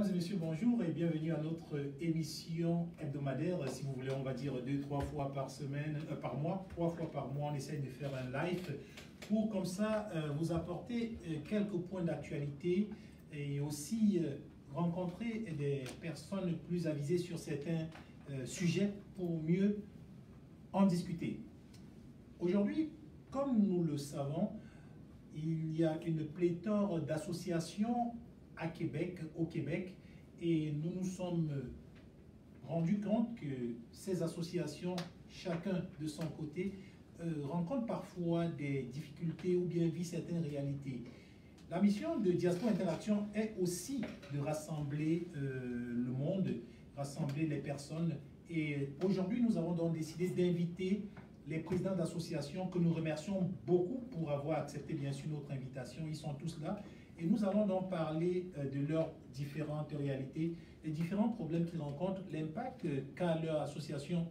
Mesdames et messieurs, bonjour et bienvenue à notre émission hebdomadaire. Si vous voulez, on va dire 2-3 fois par semaine, par mois, 3 fois par mois, on essaye de faire un live pour comme ça vous apporter quelques points d'actualité et aussi rencontrer des personnes plus avisées sur certains sujets pour mieux en discuter. Aujourd'hui, comme nous le savons, il y a une pléthore d'associations au Québec, et nous nous sommes rendus compte que ces associations, chacun de son côté, rencontrent parfois des difficultés ou bien vivent certaines réalités. La mission de Diaspora Interaction est aussi de rassembler le monde, rassembler les personnes, et aujourd'hui nous avons donc décidé d'inviter les présidents d'associations que nous remercions beaucoup pour avoir accepté bien sûr notre invitation. Ils sont tous là. Et nous allons donc parler de leurs différentes réalités, les différents problèmes qu'ils rencontrent, l'impact qu'a leur association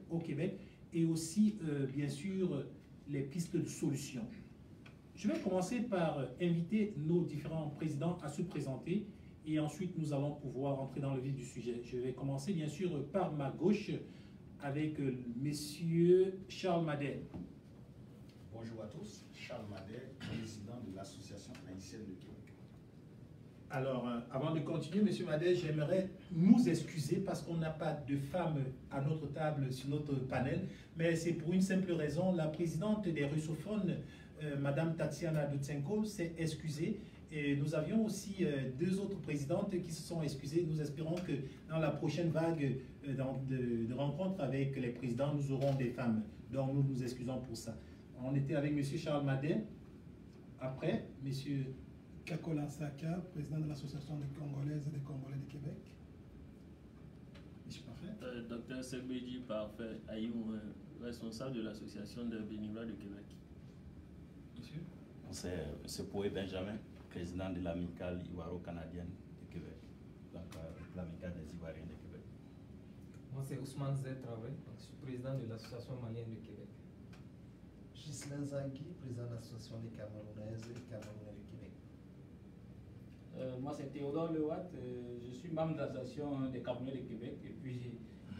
au Québec, et aussi, bien sûr, les pistes de solutions. Je vais commencer par inviter nos différents présidents à se présenter, et ensuite nous allons pouvoir entrer dans le vif du sujet. Je vais commencer, bien sûr, par ma gauche, avec Monsieur Charles Madel. Bonjour à tous, Charles Madel, président de l'Association haïtienne de Québec. Alors, avant de continuer, M. Madel, j'aimerais nous excuser parce qu'on n'a pas de femmes à notre table, sur notre panel, mais c'est pour une simple raison. La présidente des russophones, Mme Tatiana Dutsenko, s'est excusée. Et nous avions aussi deux autres présidentes qui se sont excusées. Nous espérons que dans la prochaine vague de rencontres avec les présidents, nous aurons des femmes. Donc, nous nous excusons pour ça. On était avec M. Charles Madel. Après, M. Kakola Saka, président de l'Association des Congolaises et des Congolais du Québec. Monsieur Parfait. Dr Sebedi Parfait Ayoum, responsable de l'Association des bénévoles de Québec. Monsieur. C'est Poé Benjamin, président de l'amicale ivoiro-canadienne du Québec, donc l'amicale des Ivoiriens du Québec. Moi, c'est Ousmane Zé Traoré, je suis président de l'Association malienne du Québec. Ghislain Zangui, président de l'Association des Camerounaises et Camerounais du Québec. Moi, c'est Théodore Lewatt, je suis membre de l'Association des Camerounais du Québec et puis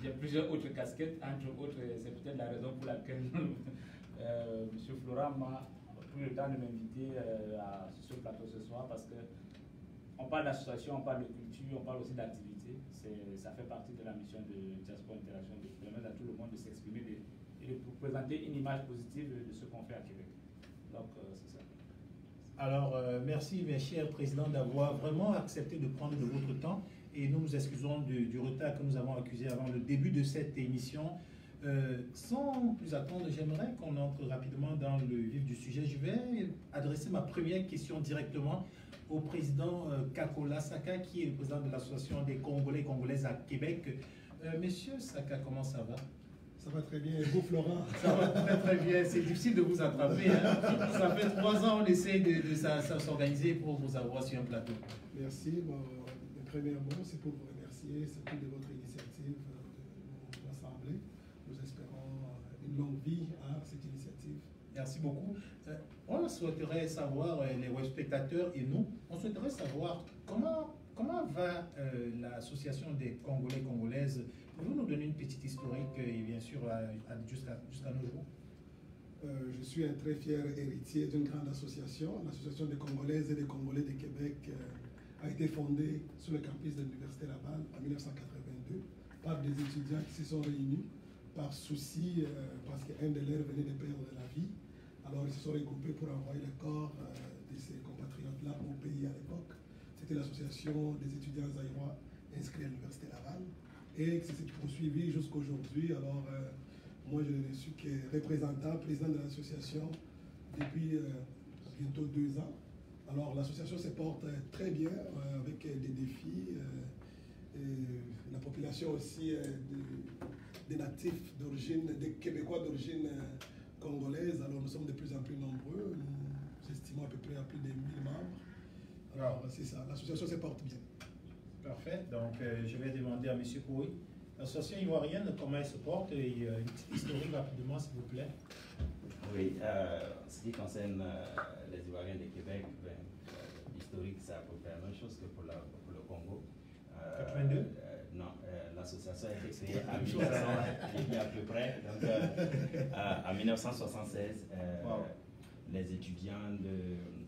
j'ai plusieurs autres casquettes, entre autres, c'est peut-être la raison pour laquelle M. Florent m'a pris le temps de m'inviter sur ce plateau ce soir parce qu'on parle d'association, on parle de culture, on parle aussi d'activité. Ça fait partie de la mission de Diaspora Interaction de permettre à tout le monde de s'exprimer et de présenter une image positive de ce qu'on fait à Québec. Donc, c'est ça. Alors, merci mes chers présidents d'avoir vraiment accepté de prendre de votre temps et nous nous excusons du retard que nous avons accusé avant le début de cette émission. Sans plus attendre, j'aimerais qu'on entre rapidement dans le vif du sujet. Je vais adresser ma première question directement au président Kakola Saka, qui est le président de l'Association des Congolais et Congolaises à Québec. Monsieur Saka, comment ça va? Ça va très bien. Et vous, Florent? Ça va très très bien. C'est difficile de vous attraper. Hein. Ça fait 3 ans on essaie de s'organiser pour vous avoir sur un plateau. Merci. Bon, premièrement, c'est pour vous remercier surtout de votre initiative de nous rassembler. Nous espérons une longue vie à cette initiative. Merci beaucoup. On souhaiterait savoir, les web spectateurs et nous, on souhaiterait savoir comment va l'association des Congolais et Congolaises. Pouvez-vous nous donner une petite historique et bien sûr jusqu'à nos jours? Je suis un très fier héritier d'une grande association. L'Association des Congolaises et des Congolais du Québec a été fondée sur le campus de l'Université Laval en 1982 par des étudiants qui se sont réunis par souci, parce qu'un de leurs venait de perdre la vie. Alors ils se sont regroupés pour envoyer le corps de ces compatriotes-là au pays à l'époque. C'était l'association des étudiants zaïrois inscrits à l'Université Laval et qui s'est poursuivi jusqu'aujourd'hui. Alors moi je ne suis que représentant, président de l'association depuis bientôt 2 ans. Alors l'association se porte très bien avec des défis. Et la population aussi des natifs d'origine, des Québécois d'origine congolaise. Alors nous sommes de plus en plus nombreux. Nous estimons à peu près à plus de 1000 membres. Alors c'est ça, l'association se porte bien. Parfait. Donc je vais demander à M. Koui. L'association ivoirienne, comment elle se porte et une petite historique rapidement s'il vous plaît. Oui, ce qui concerne les Ivoiriens de Québec, l'historique c'est à peu près la même chose que pour le Congo. l'association a été créée à 1900, il y a à peu près. Donc, en 1976, les étudiants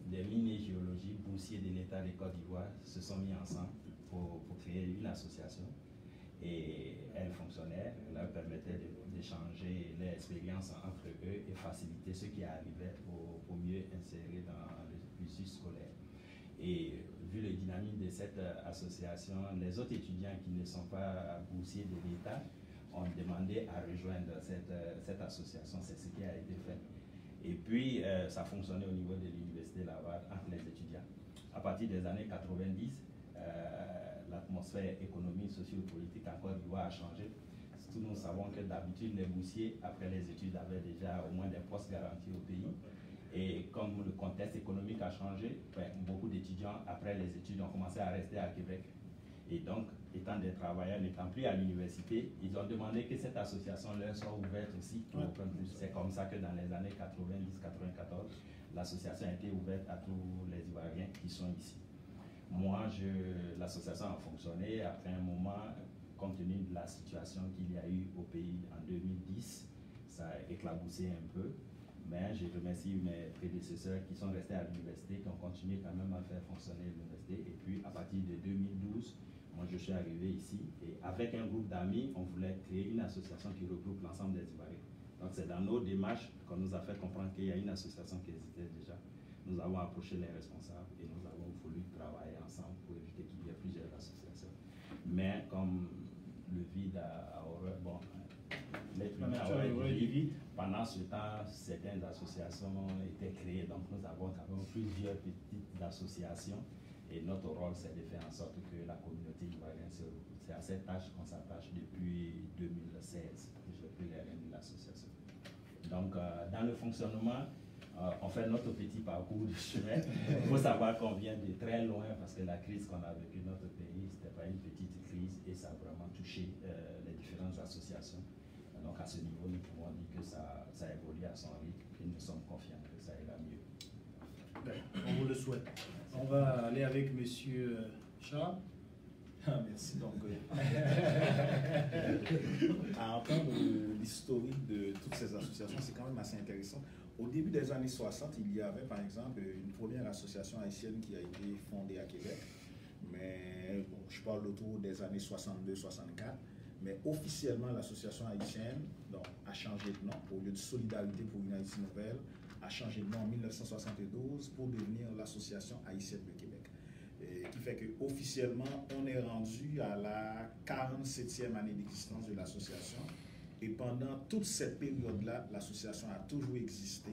des mines géologiques boursiers de l'État de Côte d'Ivoire se sont mis ensemble pour créer une association. Et elle fonctionnait, elle leur permettait d'échanger les expériences entre eux et faciliter ceux qui arrivaient pour mieux insérer dans le cursus scolaire. Et vu le dynamisme de cette association, les autres étudiants qui ne sont pas boursiers de l'État ont demandé à rejoindre cette association. C'est ce qui a été fait. Et puis, ça fonctionnait au niveau de l'Université Laval entre les étudiants. À partir des années 90, l'atmosphère économique, socio-politique en Côte d'Ivoire a changé. Surtout, nous savons que d'habitude, les boursiers, après les études, avaient déjà au moins des postes garantis au pays. Et comme le contexte économique a changé, beaucoup d'étudiants, après les études, ont commencé à rester à Québec. Et donc, étant des travailleurs, n'étant plus à l'université, ils ont demandé que cette association leur soit ouverte aussi. C'est comme ça que dans les années 90-94, l'association a été ouverte à tous les Ivoiriens qui sont ici. Moi, l'association a fonctionné. Après un moment, compte tenu de la situation qu'il y a eu au pays en 2010, ça a éclaboussé un peu. Mais je remercie mes prédécesseurs qui sont restés à l'université, qui ont continué quand même à faire fonctionner l'université. Et puis, à partir de 2012, moi, je suis arrivé ici. Et avec un groupe d'amis, on voulait créer une association qui regroupe l'ensemble des Ivoiriens. Donc, c'est dans nos démarches qu'on nous a fait comprendre qu'il y a une association qui existait déjà. Nous avons approché les responsables et nous avons voulu travailler ensemble pour éviter qu'il y ait plusieurs associations. Mais comme le vide a horreur, bon, l'être humain a horreur du vide. Pendant ce temps, certaines associations étaient créées, donc nous avons quand même plusieurs petites associations. Et notre rôle, c'est de faire en sorte que la communauté ivoirienne se regroupe. C'est à cette tâche qu'on s'attache depuis 2016, que j'ai pris les rênes de l'association. Donc, dans le fonctionnement, on fait notre petit parcours de chemin. Il faut savoir qu'on vient de très loin parce que la crise qu'on a vécue dans notre pays, ce n'était pas une petite crise et ça a vraiment touché les différentes associations. Donc, à ce niveau, nous pouvons dire que ça évolue à son rythme et nous sommes confiants que ça ira mieux. On vous le souhaite. On va aller avec Monsieur Charles. Ah, merci. Donc, à entendre l'historique de toutes ces associations, c'est quand même assez intéressant. Au début des années 60, il y avait par exemple une première association haïtienne qui a été fondée à Québec. Mais bon, je parle autour des années 62-64. Mais officiellement, l'association haïtienne a changé de nom. Au lieu de Solidarité pour une Haïti nouvelle, a changé de nom en 1972 pour devenir l'Association haïtienne de Québec. Et qui fait qu'officiellement, on est rendu à la 47e année d'existence de l'association. Et pendant toute cette période-là, l'association a toujours existé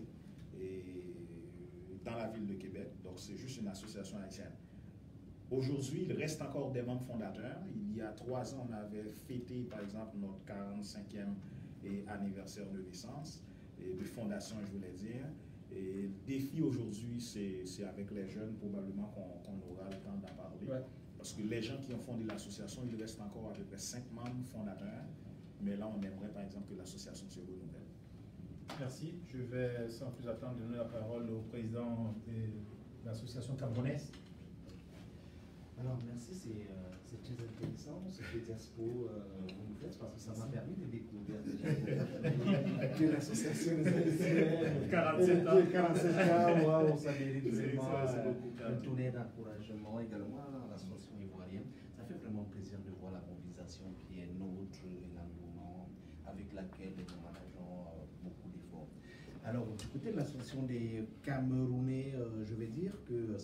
dans la ville de Québec. Donc, c'est juste une association haïtienne. Aujourd'hui, il reste encore des membres fondateurs. Il y a 3 ans, on avait fêté, par exemple, notre 45e anniversaire de naissance, et de fondation, je voulais dire. Et le défi aujourd'hui, c'est avec les jeunes, probablement qu'on aura le temps d'en parler. Ouais. Parce que les gens qui ont fondé l'association, il reste encore à peu près 5 membres fondateurs. Mais là, on aimerait, par exemple, que l'association se renouvelle. Merci. Je vais, sans plus attendre, donner la parole au président de l'association camerounaise. Alors, merci, c'est très intéressant ce diapo vous nous faites parce que ça m'a permis de découvrir déjà que l'association des Haïtiens 47 ans, waouh, ça mérite vraiment un tonnerre d'encouragement également à l'association ivoirienne. Ça fait vraiment plaisir de voir la mobilisation qui est nôtre et l'engouement avec laquelle nous manageons beaucoup d'efforts. Alors, du côté de l'association des Camerounais, je vais dire que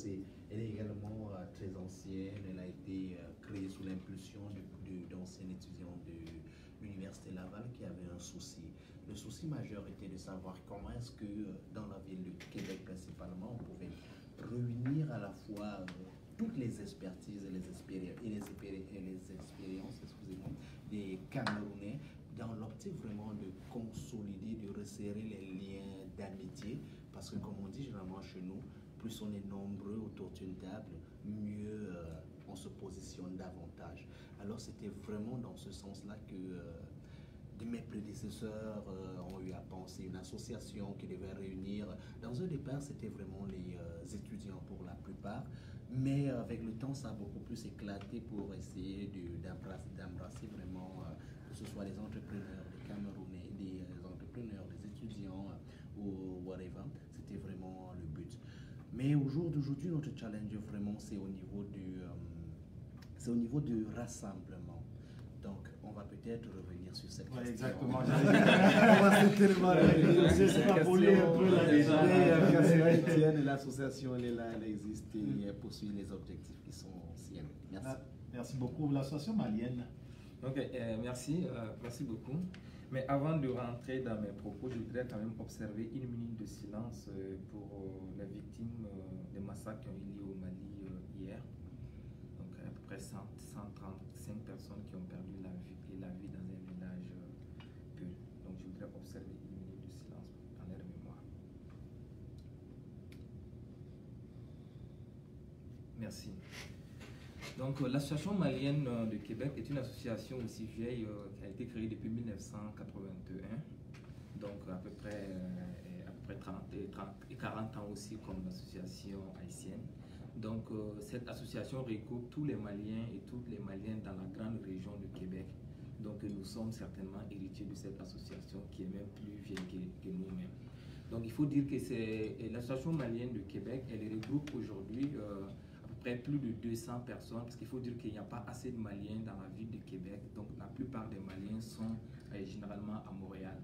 elle est également très ancienne. Elle a été créée sous l'impulsion d'anciens étudiants de l'Université Laval qui avaient un souci. Le souci majeur était de savoir comment est-ce que dans la ville de Québec principalement, on pouvait réunir à la fois toutes les expertises et les expériences des Camerounais dans l'optique vraiment de consolider, de resserrer les liens d'amitié, parce que comme on dit généralement chez nous, plus on est nombreux autour d'une table, mieux on se positionne davantage. Alors c'était vraiment dans ce sens-là que mes prédécesseurs ont eu à penser une association qui devait réunir. Dans un départ, c'était vraiment les étudiants pour la plupart, Mais avec le temps, ça a beaucoup plus éclaté pour essayer d'embrasser vraiment, que ce soit les entrepreneurs, les Camerounais, des entrepreneurs, des étudiants ou whatever. C'était vraiment le but. Mais au jour d'aujourd'hui, notre challenge vraiment, c'est au niveau du rassemblement. Donc, on va peut-être revenir sur cette question. Exactement. On va certainement revenir sur cette question. L'association, elle est là, elle existe et elle poursuit les objectifs qui sont siennes. Merci. Merci beaucoup. L'association malienne. Ok, merci beaucoup. Mais avant de rentrer dans mes propos, je voudrais quand même observer une minute de silence pour les victimes des massacres qui ont eu lieu au Mali hier. Donc à peu près 135 personnes qui ont perdu la vie dans un village peu. Donc je voudrais observer une minute de silence en leur mémoire. Merci. Donc l'association malienne de Québec est une association aussi vieille qui a été créée depuis 1981. Donc à peu près 40 ans aussi comme l'association haïtienne. Donc cette association regroupe tous les Maliens et toutes les Maliennes dans la grande région de Québec. Donc nous sommes certainement héritiers de cette association qui est même plus vieille que nous-mêmes. Donc il faut dire que c'est l'association malienne de Québec, elle regroupe aujourd'hui plus de 200 personnes, parce qu'il faut dire qu'il n'y a pas assez de Maliens dans la ville de Québec. Donc la plupart des Maliens sont généralement à Montréal.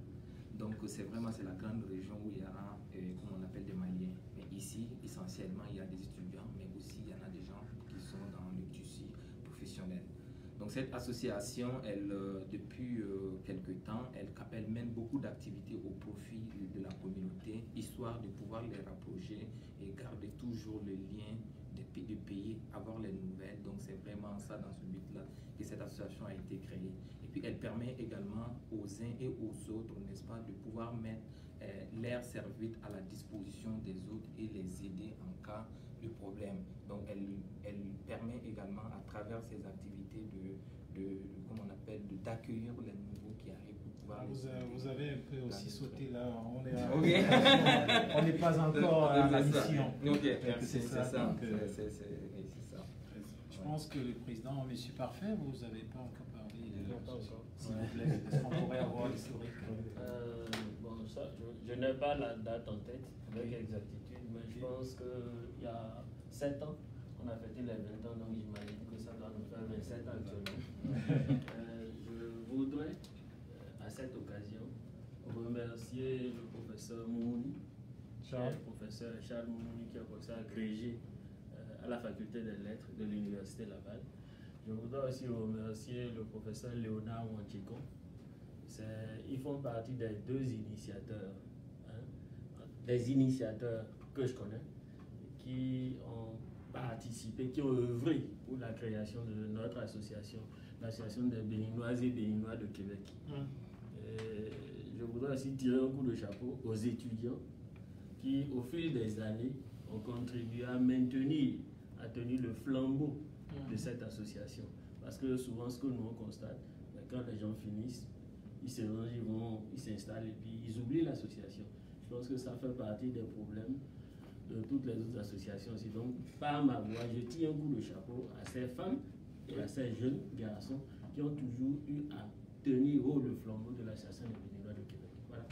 Donc c'est la grande région où il y aura, comme on appelle, des Maliens. Mais ici, essentiellement, il y a des étudiants, mais aussi il y en a des gens qui sont dans le tissu professionnel. Donc cette association, elle, depuis quelque temps, elle mène beaucoup d'activités au profit de la communauté, histoire de pouvoir les rapprocher et garder toujours le lien de pays, avoir les nouvelles. Donc c'est vraiment ça, dans ce but-là, que cette association a été créée. Et puis elle permet également aux uns et aux autres, n'est-ce pas, de pouvoir mettre leur service à la disposition des autres et les aider en cas de problème. Donc elle permet également, à travers ces activités, comment on appelle, d'accueillir les nouveaux qui arrivent pour pouvoir Vous avez un peu aussi sauté là, on n'est okay. pas encore à la mission. Ok, c'est ça. Je pense que le président, Monsieur Parfait, vous n'avez pas encore parlé. Non, pas encore. S'il vous plaît, parce qu'on pourrait avoir l'historique. Bon, ça, je n'ai pas la date en tête avec exactitude, mais je pense qu'il y a 7 ans, on a fêté les 20 ans, donc j'imagine que ça doit nous faire 27 ans actuellement. Je voudrais, à cette occasion, remercier le professeur Moumouni, professeur Charles Moumouni, qui est professeur agrégé à la faculté des lettres de l'Université Laval. Je voudrais aussi remercier le professeur Léonard Wanchikon. Ils font partie des 2 initiateurs, des initiateurs que je connais, qui ont participé, qui ont œuvré pour la création de notre association, l'association des Béninoises et Béninois de Québec. Je voudrais aussi tirer un coup de chapeau aux étudiants qui, au fil des années, ont contribué à tenir le flambeau de cette association. Parce que souvent, ce que nous on constate, quand les gens finissent, ils se rangent, ils s'installent et puis ils oublient l'association. Je pense que ça fait partie des problèmes de toutes les autres associations aussi. Donc, par ma voix, je tire un coup de chapeau à ces femmes et à ces jeunes garçons qui ont toujours eu à tenir haut le flambeau de l'association des Béninois de Québec. Voilà.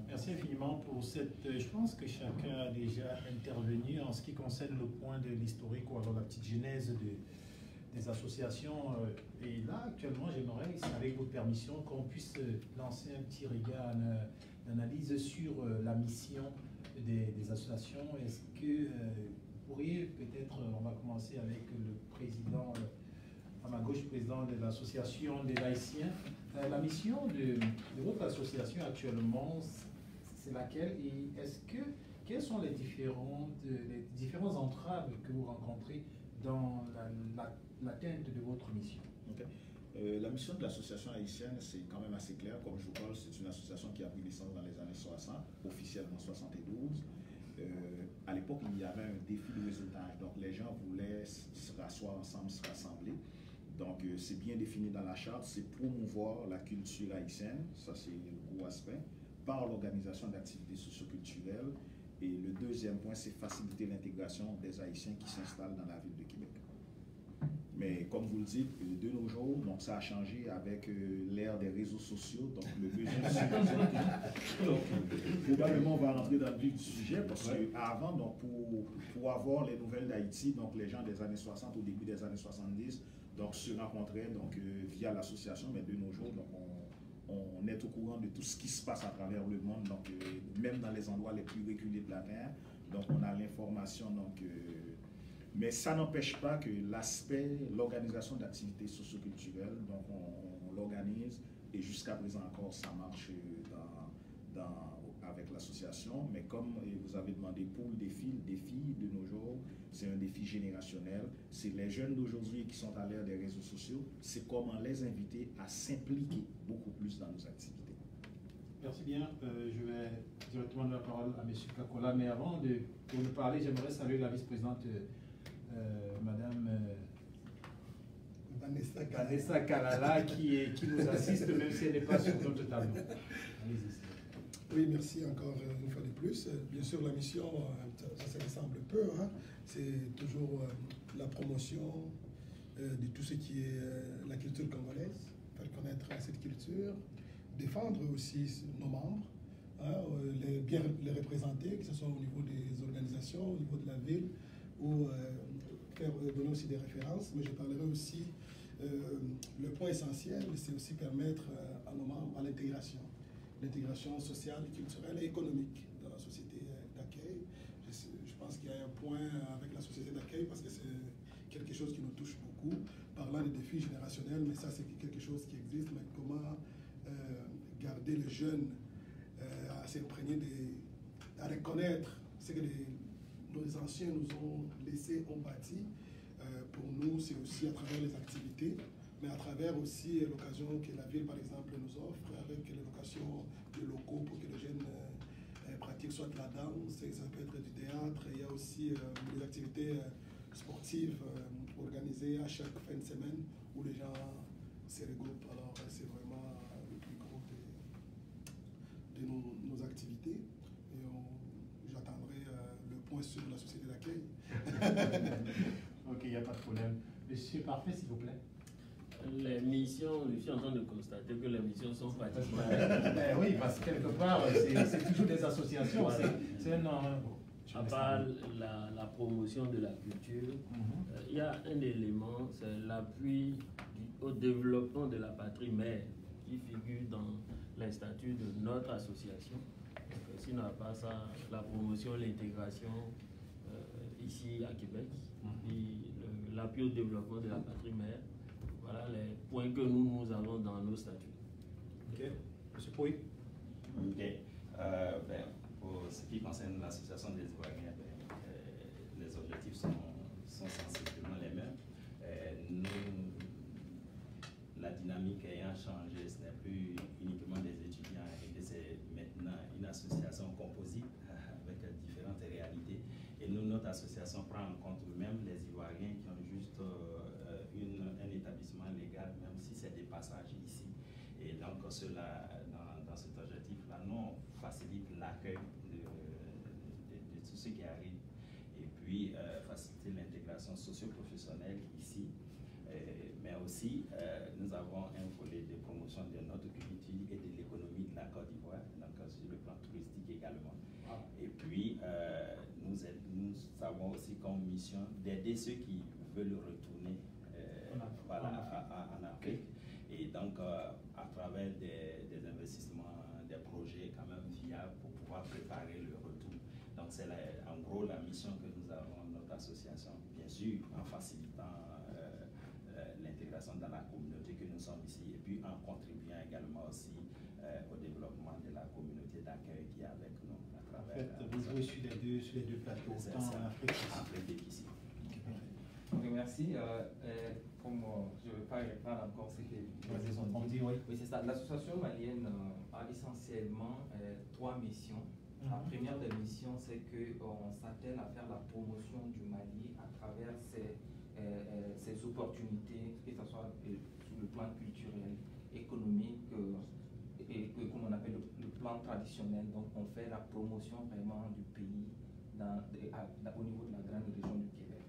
Merci infiniment pour cette... Je pense que chacun a déjà intervenu en ce qui concerne le point de l'historique ou alors la petite genèse des associations. Et là, actuellement, j'aimerais, avec votre permission, qu'on puisse lancer un petit regard d'analyse sur la mission des associations. Est-ce que vous pourriez peut-être, on va commencer avec le président, à ma gauche, président de l'association des Haïtiens. La mission de votre association actuellement, c'est laquelle, et quelles sont les différentes entraves que vous rencontrez dans l'atteinte de votre mission? Okay. La mission de l'association haïtienne, c'est quand même assez clair. Comme je vous parle, c'est une association qui a pris naissance dans les années 60, officiellement 72. À l'époque, il y avait un défi de réseautage. Donc, les gens voulaient se rasseoir ensemble, se rassembler. Donc, c'est bien défini dans la charte. C'est promouvoir la culture haïtienne. Ça, c'est le gros aspect. Par l'organisation d'activités socioculturelles Et le deuxième point, c'est faciliter l'intégration des Haïtiens qui s'installent dans la ville de Québec. Mais comme vous le dites, de nos jours, donc ça a changé avec l'ère des réseaux sociaux, donc le besoin donc, probablement on va rentrer dans le vif du sujet, parce qu'avant, donc pour avoir les nouvelles d'Haïti, donc les gens des années 60 au début des années 70, donc se rencontraient donc, via l'association, mais de nos jours, donc on est au courant de tout ce qui se passe à travers le monde, donc même dans les endroits les plus reculés de la terre, donc on a l'information, donc mais ça n'empêche pas que l'aspect, l'organisation d'activités socioculturelles, donc on l'organise et jusqu'à présent encore ça marche avec l'association. Mais comme vous avez demandé pour le défi de nos jours, c'est un défi générationnel. C'est les jeunes d'aujourd'hui qui sont à l'ère des réseaux sociaux, c'est comment les inviter à s'impliquer beaucoup plus dans nos activités. Merci bien. Je vais directement donner la parole à M. Kakola. Mais avant de pour nous parler, j'aimerais saluer la vice-présidente Madame Vanessa Kalala qui nous assiste, même si elle n'est pas sur notre tableau. Allez-y. Oui, merci encore une fois de plus. Bien sûr, la mission, ça se ressemble peu. Hein. C'est toujours la promotion de tout ce qui est la culture congolaise, faire connaître cette culture, défendre aussi nos membres, hein, bien les représenter, que ce soit au niveau des organisations, au niveau de la ville, ou donner aussi des références. Mais je parlerai aussi, le point essentiel, c'est aussi permettre à nos membres à l'intégration sociale, culturelle et économique dans la société d'accueil. Je pense qu'il y a un point avec la société d'accueil parce que c'est quelque chose qui nous touche beaucoup, parlant des défis générationnels, mais ça c'est quelque chose qui existe, mais comment garder les jeunes à s'imprégner, à reconnaître ce que nos anciens nous ont laissé, ont bâti. Pour nous, c'est aussi à travers les activités, mais à travers aussi l'occasion que la ville, par exemple, nous offre, avec l'évocation de locaux pour que les jeunes pratiquent soit la danse, ça peut être du théâtre, il y a aussi des activités sportives organisées à chaque fin de semaine où les gens se regroupent. Alors, c'est vraiment le plus gros de nos activités. Et j'attendrai le point sur la société d'accueil. Ok, il n'y a pas de problème. Monsieur Parfait, s'il vous plaît. Les missions, je suis en train de constater que les missions sont pratiquement... Oui, parce que quelque part, c'est toujours des associations. Voilà. C'est un... À part la promotion de la culture, il y a un élément, c'est l'appui au développement de la patrie mère qui figure dans les statuts de notre association. S'il n'y a pas ça, la promotion, l'intégration ici à Québec, et l'appui au développement de la patrie mère, voilà les points que nous avons dans nos statuts. Ok. Monsieur Pouy. Ok. Pour ce qui concerne l'association des Ivoiriens, les objectifs sont sensiblement les mêmes. La dynamique ayant changé, ce n'est plus uniquement des étudiants, c'est maintenant une association composite avec différentes réalités. Et nous, notre association prend en compte même les Ivoiriens qui ont juste un établissement légal, même si c'est des passages ici. Et donc, cela, dans cet objectif-là, nous, on facilite l'accueil de tous ceux qui arrivent et puis faciliter l'intégration socio-professionnelle ici. Mais aussi, nous avons un volet de promotion de notre culture et de l'économie de la Côte d'Ivoire, donc sur le plan touristique également. Et puis, nous avons aussi comme mission d'aider ceux qui veulent retourner en Afrique. Et donc, à travers des investissements, des projets quand même viables pour pouvoir préparer le retour. Donc, c'est en gros la mission que nous avons, notre association, bien sûr, en facilitant l'intégration dans la communauté que nous sommes ici, et puis en contribuant également aussi au développement de la communauté d'accueil qui est avec nous à travers. En fait, vous jouez sur les deux plateaux, tant en Afrique qu'ici. Okay, merci. Comme je ne vais pas répondre encore, c'était. Oui, c'est ça. L'association malienne a essentiellement trois missions. La première des missions, c'est qu'on s'attelle à faire la promotion du Mali à travers ses opportunités, que ce soit sur le plan culturel, économique, et comme on appelle le plan traditionnel. Donc, on fait la promotion vraiment du pays au niveau de la grande région du Québec.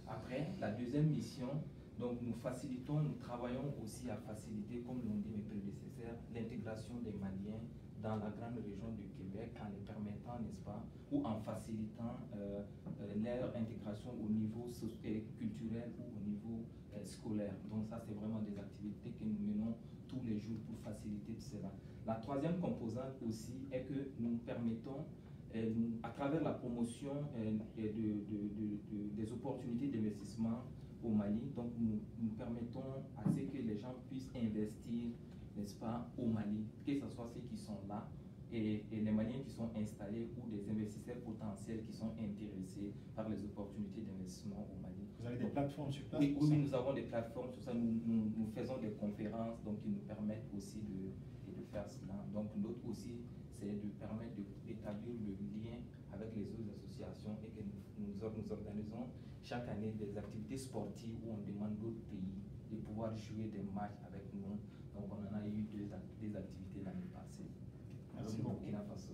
Après, la deuxième mission, donc nous travaillons aussi à faciliter, comme l'ont dit mes prédécesseurs, l'intégration des Maliens dans la grande région du Québec en les permettant, n'est-ce pas, ou en facilitant leur intégration au niveau culturel ou au niveau scolaire. Donc ça, c'est vraiment des activités que nous menons tous les jours pour faciliter cela. La troisième composante aussi est que nous permettons, à travers la promotion des opportunités d'investissement au Mali, donc nous permettons à ce que les gens puissent investir, n'est-ce pas, au Mali, que ce soit ceux qui sont là et les Maliens qui sont installés ou des investisseurs potentiels qui sont intéressés par les opportunités d'investissement au Mali. Vous avez des plateformes sur place? Oui, oui, nous avons des plateformes, tout ça, nous faisons des conférences donc qui nous permettent aussi de faire cela. Donc l'autre aussi, c'est de permettre d'établir le lien avec les autres associations et que nous organisons chaque année des activités sportives où on demande d'autres pays de pouvoir jouer des matchs avec nous. Donc on en a eu des activités l'année passée. Merci au beaucoup. Burkina Faso.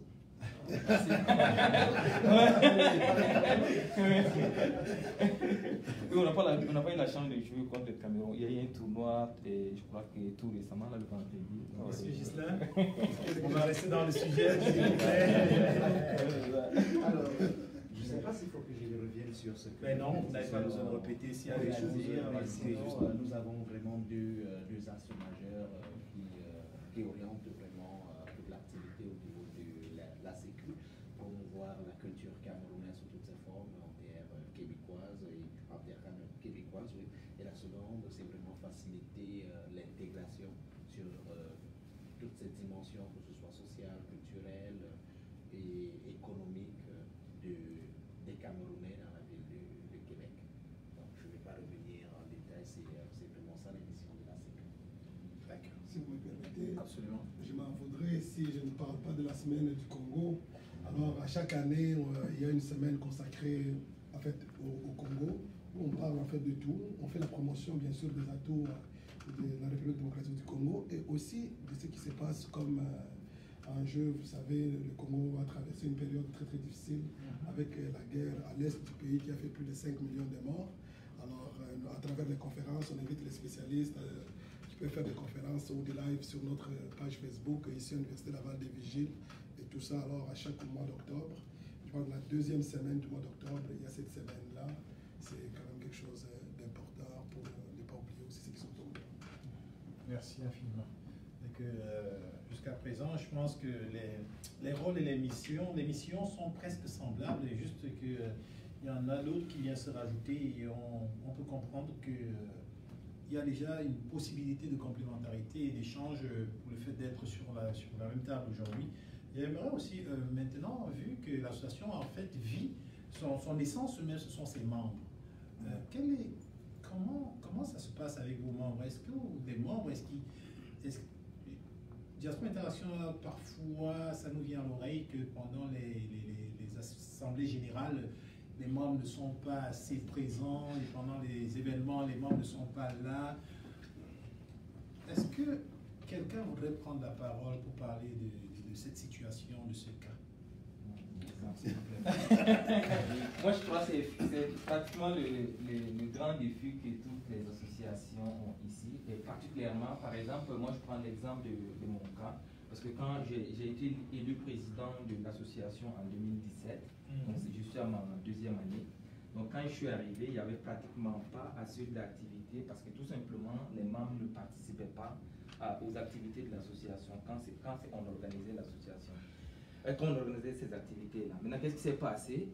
Oui, on n'a pas eu la chance de jouer contre le Cameroun. Il y a eu un tournoi, et je crois que tout récemment, là, le vendredi. Monsieur Gislain, on va rester dans le sujet, s'il vous plaît. Alors, je ne sais pas s'il faut que je revienne sur ce que... Mais non, vous n'avez pas besoin de répéter s'il y a des choses à rajouter. Nous avons vraiment deux axes majeurs qui orientent vraiment toute l'activité au niveau de la sécu, promouvoir la culture camerounaise sous toutes ses formes, en terre québécoise et en terre québécoise. Oui. Et la seconde, c'est vraiment faciliter l'intégration sur toutes ces dimensions, que ce soit sociale, culturelle et économique des Camerounais dans la ville de Québec. Donc je ne vais pas revenir en détail, c'est vraiment ça l'émission de la sécu. Si vous me permettez, Absolument. je m'en voudrais si je ne parle pas de la semaine du Congo. Alors, à chaque année, il y a une semaine consacrée en fait, au Congo, où on parle en fait de tout. On fait la promotion, bien sûr, des atouts de la République démocratique du Congo et aussi de ce qui se passe comme enjeu. Vous savez, le Congo a traversé une période très très difficile avec la guerre à l'est du pays qui a fait plus de 5 millions de morts. Alors, à travers les conférences, on invite les spécialistes qui peuvent faire des conférences ou des lives sur notre page Facebook, ici à l'Université Laval des Vigiles, et tout ça. Alors, à chaque mois d'octobre, je crois que la deuxième semaine du mois d'octobre, il y a cette semaine-là. C'est quand même quelque chose d'important pour ne pas oublier aussi ceux qui sont tombés. Merci infiniment. Jusqu'à présent, je pense que les rôles et les missions sont presque semblables, et juste qu'il y en a d'autres qui viennent se rajouter et on peut comprendre qu'il y a déjà une possibilité de complémentarité et d'échange pour le fait d'être sur la même table aujourd'hui. Et j'aimerais aussi, maintenant, vu que l'association en fait vit, son essence même, ce sont ses membres. Comment ça se passe avec vos membres? Est-ce que des membres, Diaspora International, parfois, ça nous vient à l'oreille que pendant les assemblées générales, les membres ne sont pas assez présents, et pendant les événements, les membres ne sont pas là. Est-ce que quelqu'un voudrait prendre la parole pour parler de cette situation, de ce cas? Moi, je crois que c'est pratiquement le grand défi que toutes les associations ont ici. Et particulièrement, par exemple, moi, je prends l'exemple de mon cas. Parce que quand j'ai été élu président de l'association en 2017, donc je suis à ma deuxième année. Donc quand je suis arrivé, il n'y avait pratiquement pas assez d'activités parce que tout simplement, les membres ne participaient pas aux activités de l'association quand on organisait l'association. Quand on organisait ces activités-là. Maintenant, qu'est-ce qui s'est passé?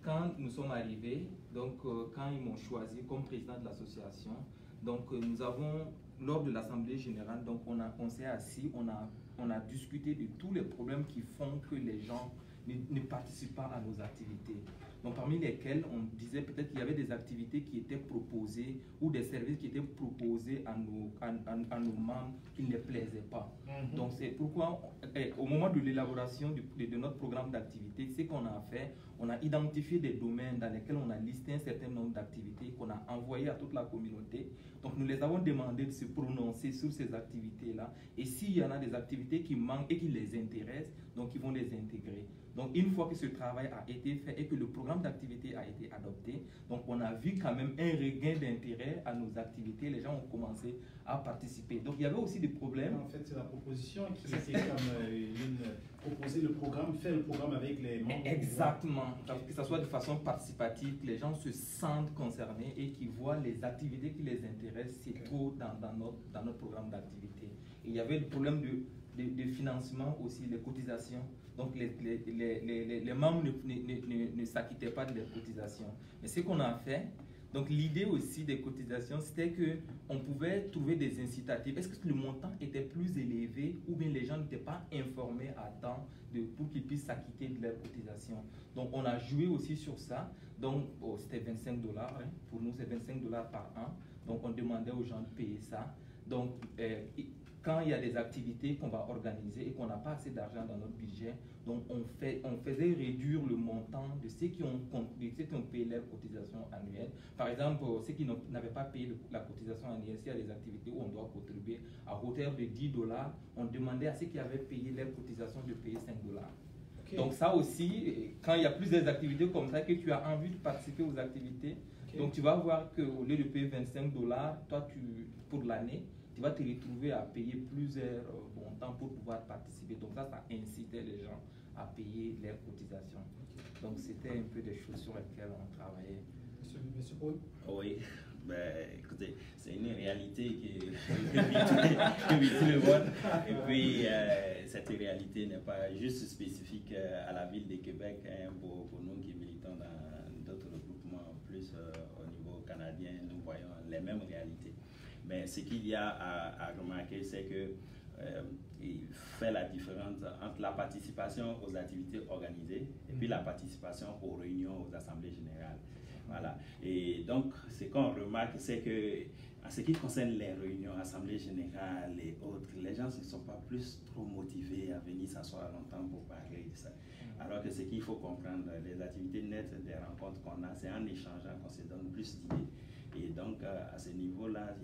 Quand nous sommes arrivés, donc quand ils m'ont choisi comme président de l'association, donc nous avons, lors de l'Assemblée générale, donc on s'est assis, on a discuté de tous les problèmes qui font que les gens ne participent pas à nos activités. Donc parmi lesquels on disait peut-être qu'il y avait des activités qui étaient proposées ou des services qui étaient proposés à nos membres qui ne les plaisaient pas. Donc c'est pourquoi au moment de l'élaboration de notre programme d'activité, ce qu'on a fait, on a identifié des domaines dans lesquels on a listé un certain nombre d'activités qu'on a envoyées à toute la communauté. Donc nous les avons demandé de se prononcer sur ces activités-là. Et s'il y en a des activités qui manquent et qui les intéressent, donc ils vont les intégrer. Donc, une fois que ce travail a été fait et que le programme d'activité a été adopté, donc on a vu quand même un regain d'intérêt à nos activités. Les gens ont commencé à participer. Donc, il y avait aussi des problèmes. En fait, c'est la proposition qui était comme proposer le programme, faire le programme avec les membres. Exactement. Que ce soit de façon participative, que les gens se sentent concernés et qu'ils voient les activités qui les intéressent, c'est trop dans notre programme d'activité. Et il y avait le problème de financement aussi, les cotisations. Donc les membres ne s'acquittaient pas de leurs cotisations. Mais ce qu'on a fait, donc l'idée aussi des cotisations, c'était qu'on pouvait trouver des incitatifs. Est-ce que le montant était plus élevé ou bien les gens n'étaient pas informés à temps pour qu'ils puissent s'acquitter de leurs cotisations? Donc on a joué aussi sur ça. Donc c'était 25 $. Hein. Pour nous, c'est 25 $ par an. Donc on demandait aux gens de payer ça. Donc quand il y a des activités qu'on va organiser et qu'on n'a pas assez d'argent dans notre budget, donc on faisait réduire le montant de ceux qui ont payé leur cotisation annuelle. Par exemple, ceux qui n'avaient pas payé la cotisation annuelle, s'il y a des activités où on doit contribuer à hauteur de 10 $, on demandait à ceux qui avaient payé leur cotisation de payer 5 $. Okay. Donc ça aussi, quand il y a plusieurs activités comme ça, que tu as envie de participer aux activités, donc tu vas voir qu'au lieu de payer 25 $, toi, pour l'année, tu vas te retrouver à payer plusieurs montants pour pouvoir participer. Donc ça incitait les gens à payer leurs cotisations. Donc c'était un peu des choses sur lesquelles on travaillait. Monsieur Paul? Oui, ben, écoutez, c'est une réalité que vit tout le monde. Et puis, cette réalité n'est pas juste spécifique à la ville de Québec. Hein, pour nous qui militons dans d'autres regroupements plus au niveau canadien, nous voyons les mêmes réalités. Mais ce qu'il y a à remarquer, c'est que il fait la différence entre la participation aux activités organisées et puis la participation aux réunions, aux assemblées générales. Voilà. Et donc, ce qu'on remarque, c'est que en ce qui concerne les réunions, assemblées générales et autres, les gens ne sont pas plus trop motivés à venir s'asseoir longtemps pour parler de ça. Alors que ce qu'il faut comprendre, les activités nettes des rencontres qu'on a, c'est en échangeant qu'on se donne plus d'idées. Et donc, à ce niveau-là,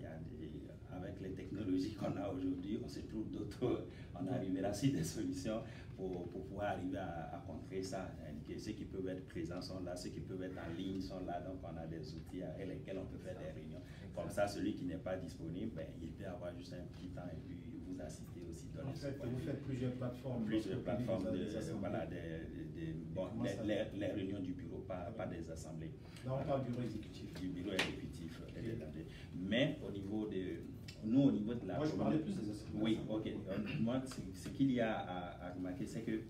avec les technologies qu'on a aujourd'hui, on se trouve d'autres, on arrivera sur des solutions pour pouvoir arriver à contrer ça. Ceux qui peuvent être présents sont là, ceux qui peuvent être en ligne sont là, donc on a des outils avec lesquels on peut faire des réunions. Comme ça, celui qui n'est pas disponible, ben, il peut avoir juste un petit temps et puis vous assister aussi. En fait, vous faites plusieurs plateformes. Plusieurs plateformes, les réunions du bureau, pas des assemblées. Là, on parle du bureau exécutif. Du bureau exécutif. Mais au niveau de... Nous, au niveau de la... Moi, je parlais plus des assemblées. Oui, ok. Moi, ce qu'il y a à remarquer, c'est que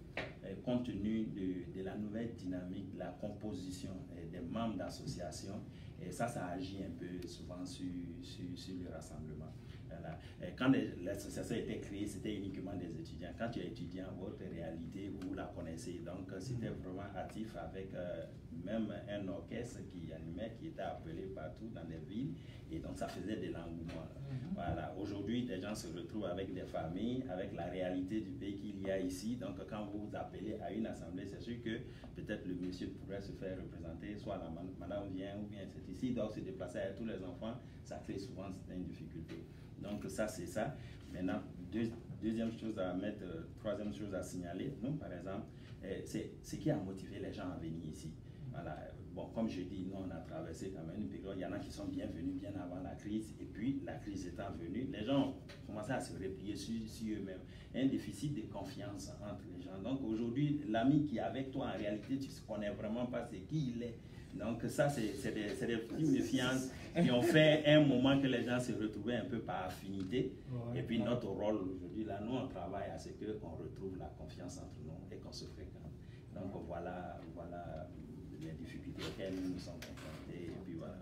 compte tenu de la nouvelle dynamique, de la composition des membres d'associations, et ça agit un peu souvent sur le rassemblement. Voilà. Quand l'association a été créée, c'était uniquement des étudiants. Quand tu es étudiant, votre réalité, vous la connaissez. Donc, c'était vraiment actif avec même un orchestre qui animait, qui était appelé partout dans les villes. Et donc, ça faisait de l'engouement. Voilà. Aujourd'hui, les gens se retrouvent avec des familles, avec la réalité du pays qu'il y a ici. Donc, quand vous vous appelez à une assemblée, c'est sûr que peut-être le monsieur pourrait se faire représenter, soit la madame vient ou bien c'est ici, il doit se déplacer avec tous les enfants. Ça crée souvent une difficulté. Donc, ça, c'est ça. Maintenant, deuxième chose à mettre, troisième chose à signaler, nous, par exemple, c'est ce qui a motivé les gens à venir ici. Voilà. Bon, comme je dis, nous, on a traversé quand même une période. Il y en a qui sont bien venus bien avant la crise. Et puis, la crise étant venue, les gens ont commencé à se replier sur eux-mêmes. Il y a un déficit de confiance entre les gens. Donc, aujourd'hui, l'ami qui est avec toi, en réalité, tu ne connais vraiment pas c'est qui il est. Donc, ça, c'est des petites méfiances qui ont fait un moment que les gens se retrouvaient un peu par affinité. Et puis, notre rôle aujourd'hui, là, nous, on travaille à ce qu'on retrouve la confiance entre nous et qu'on se fréquente. Donc, voilà les difficultés auxquelles nous nous sommes confrontés. Et puis, voilà.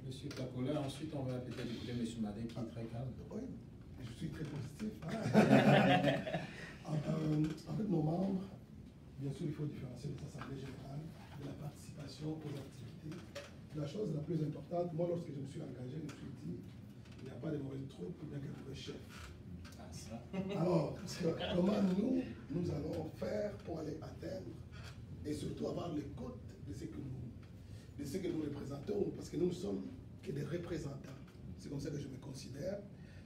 Monsieur Cacola, ensuite, on va peut-être écouter M. Madin qui est très calme. Oui, je suis très positif. En fait, nos membres, bien sûr, il faut différencier les assemblées générales de la participation aux activités. La chose la plus importante, moi, lorsque je me suis engagé, je me suis dit, il n'y a pas de mauvaises troupes, il n'y a qu'un mauvais chef. Alors, comment nous allons faire pour aller atteindre et surtout avoir l'écoute de ce que nous représentons, parce que nous ne sommes que des représentants. C'est comme ça que je me considère.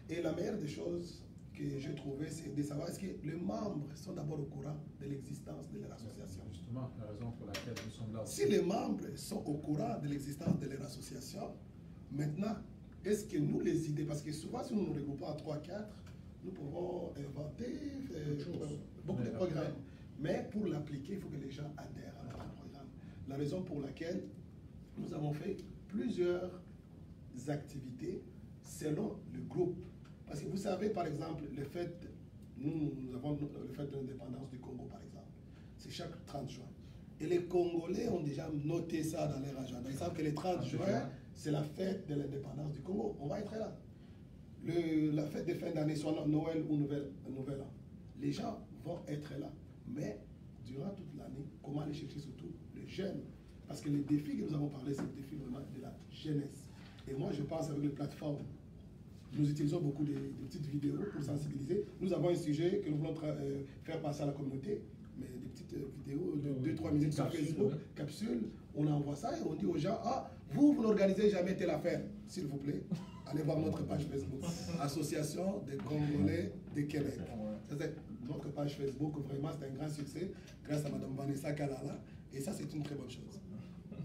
Et la meilleure des choses que j'ai trouvé, c'est de savoir est-ce que les membres sont d'abord au courant de l'existence de leur association. Justement, la raison pour laquelle nous sommes là. Si les membres sont au courant de l'existence de leur association, maintenant, est-ce que nous les idées, parce que souvent si nous nous regroupons à 3-4, nous pouvons inventer beaucoup de programmes. Mais pour l'appliquer, il faut que les gens adhèrent à notre programme. La raison pour laquelle nous avons fait plusieurs activités selon le groupe. Parce que vous savez, par exemple, le fait, nous avons le fait de l'indépendance du Congo, par exemple. C'est chaque 30 juin. Et les Congolais ont déjà noté ça dans leur agenda. Ils savent que le 30 juin, c'est la fête de l'indépendance du Congo. On va être là. La fête de fin d'année, soit Noël ou Nouvel An. Les gens vont être là. Mais durant toute l'année, comment aller chercher surtout les jeunes? Parce que les défis que nous avons parlé, c'est le défi vraiment de la jeunesse. Et moi, je pense avec les plateformes, nous utilisons beaucoup de petites vidéos pour sensibiliser. Nous avons un sujet que nous voulons faire passer à la communauté, mais des petites vidéos de 2-3 minutes sur Facebook, capsules, on envoie ça et on dit aux gens, ah, vous n'organisez jamais telle affaire, s'il vous plaît, allez voir notre page Facebook, Association des Congolais de Québec. Notre page Facebook, vraiment, c'est un grand succès, grâce à Mme Vanessa Kalala, et ça, c'est une très bonne chose.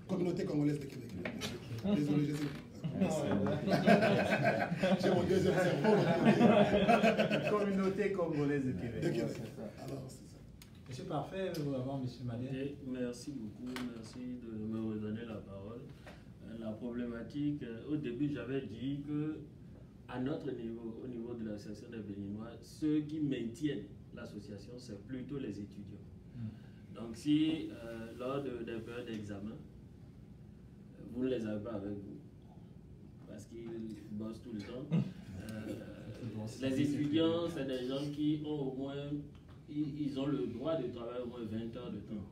Communauté congolaise de Québec. Désolé, je sais. J'ai mon deuxième cerveau. Communauté congolaise de Québec. Alors, c'est ça. Monsieur Parfait, avant Monsieur Madé. Merci beaucoup, merci de me redonner la parole. La problématique, au début, j'avais dit que à notre niveau, au niveau de l'association des Béninois, ceux qui maintiennent l'association, c'est plutôt les étudiants. Donc si lors des périodes d'examen, vous ne les avez pas avec vous, parce qu'ils bossent tout le temps, les étudiants, c'est des gens qui ont au moins, ils ont le droit de travailler au moins 20 heures de temps.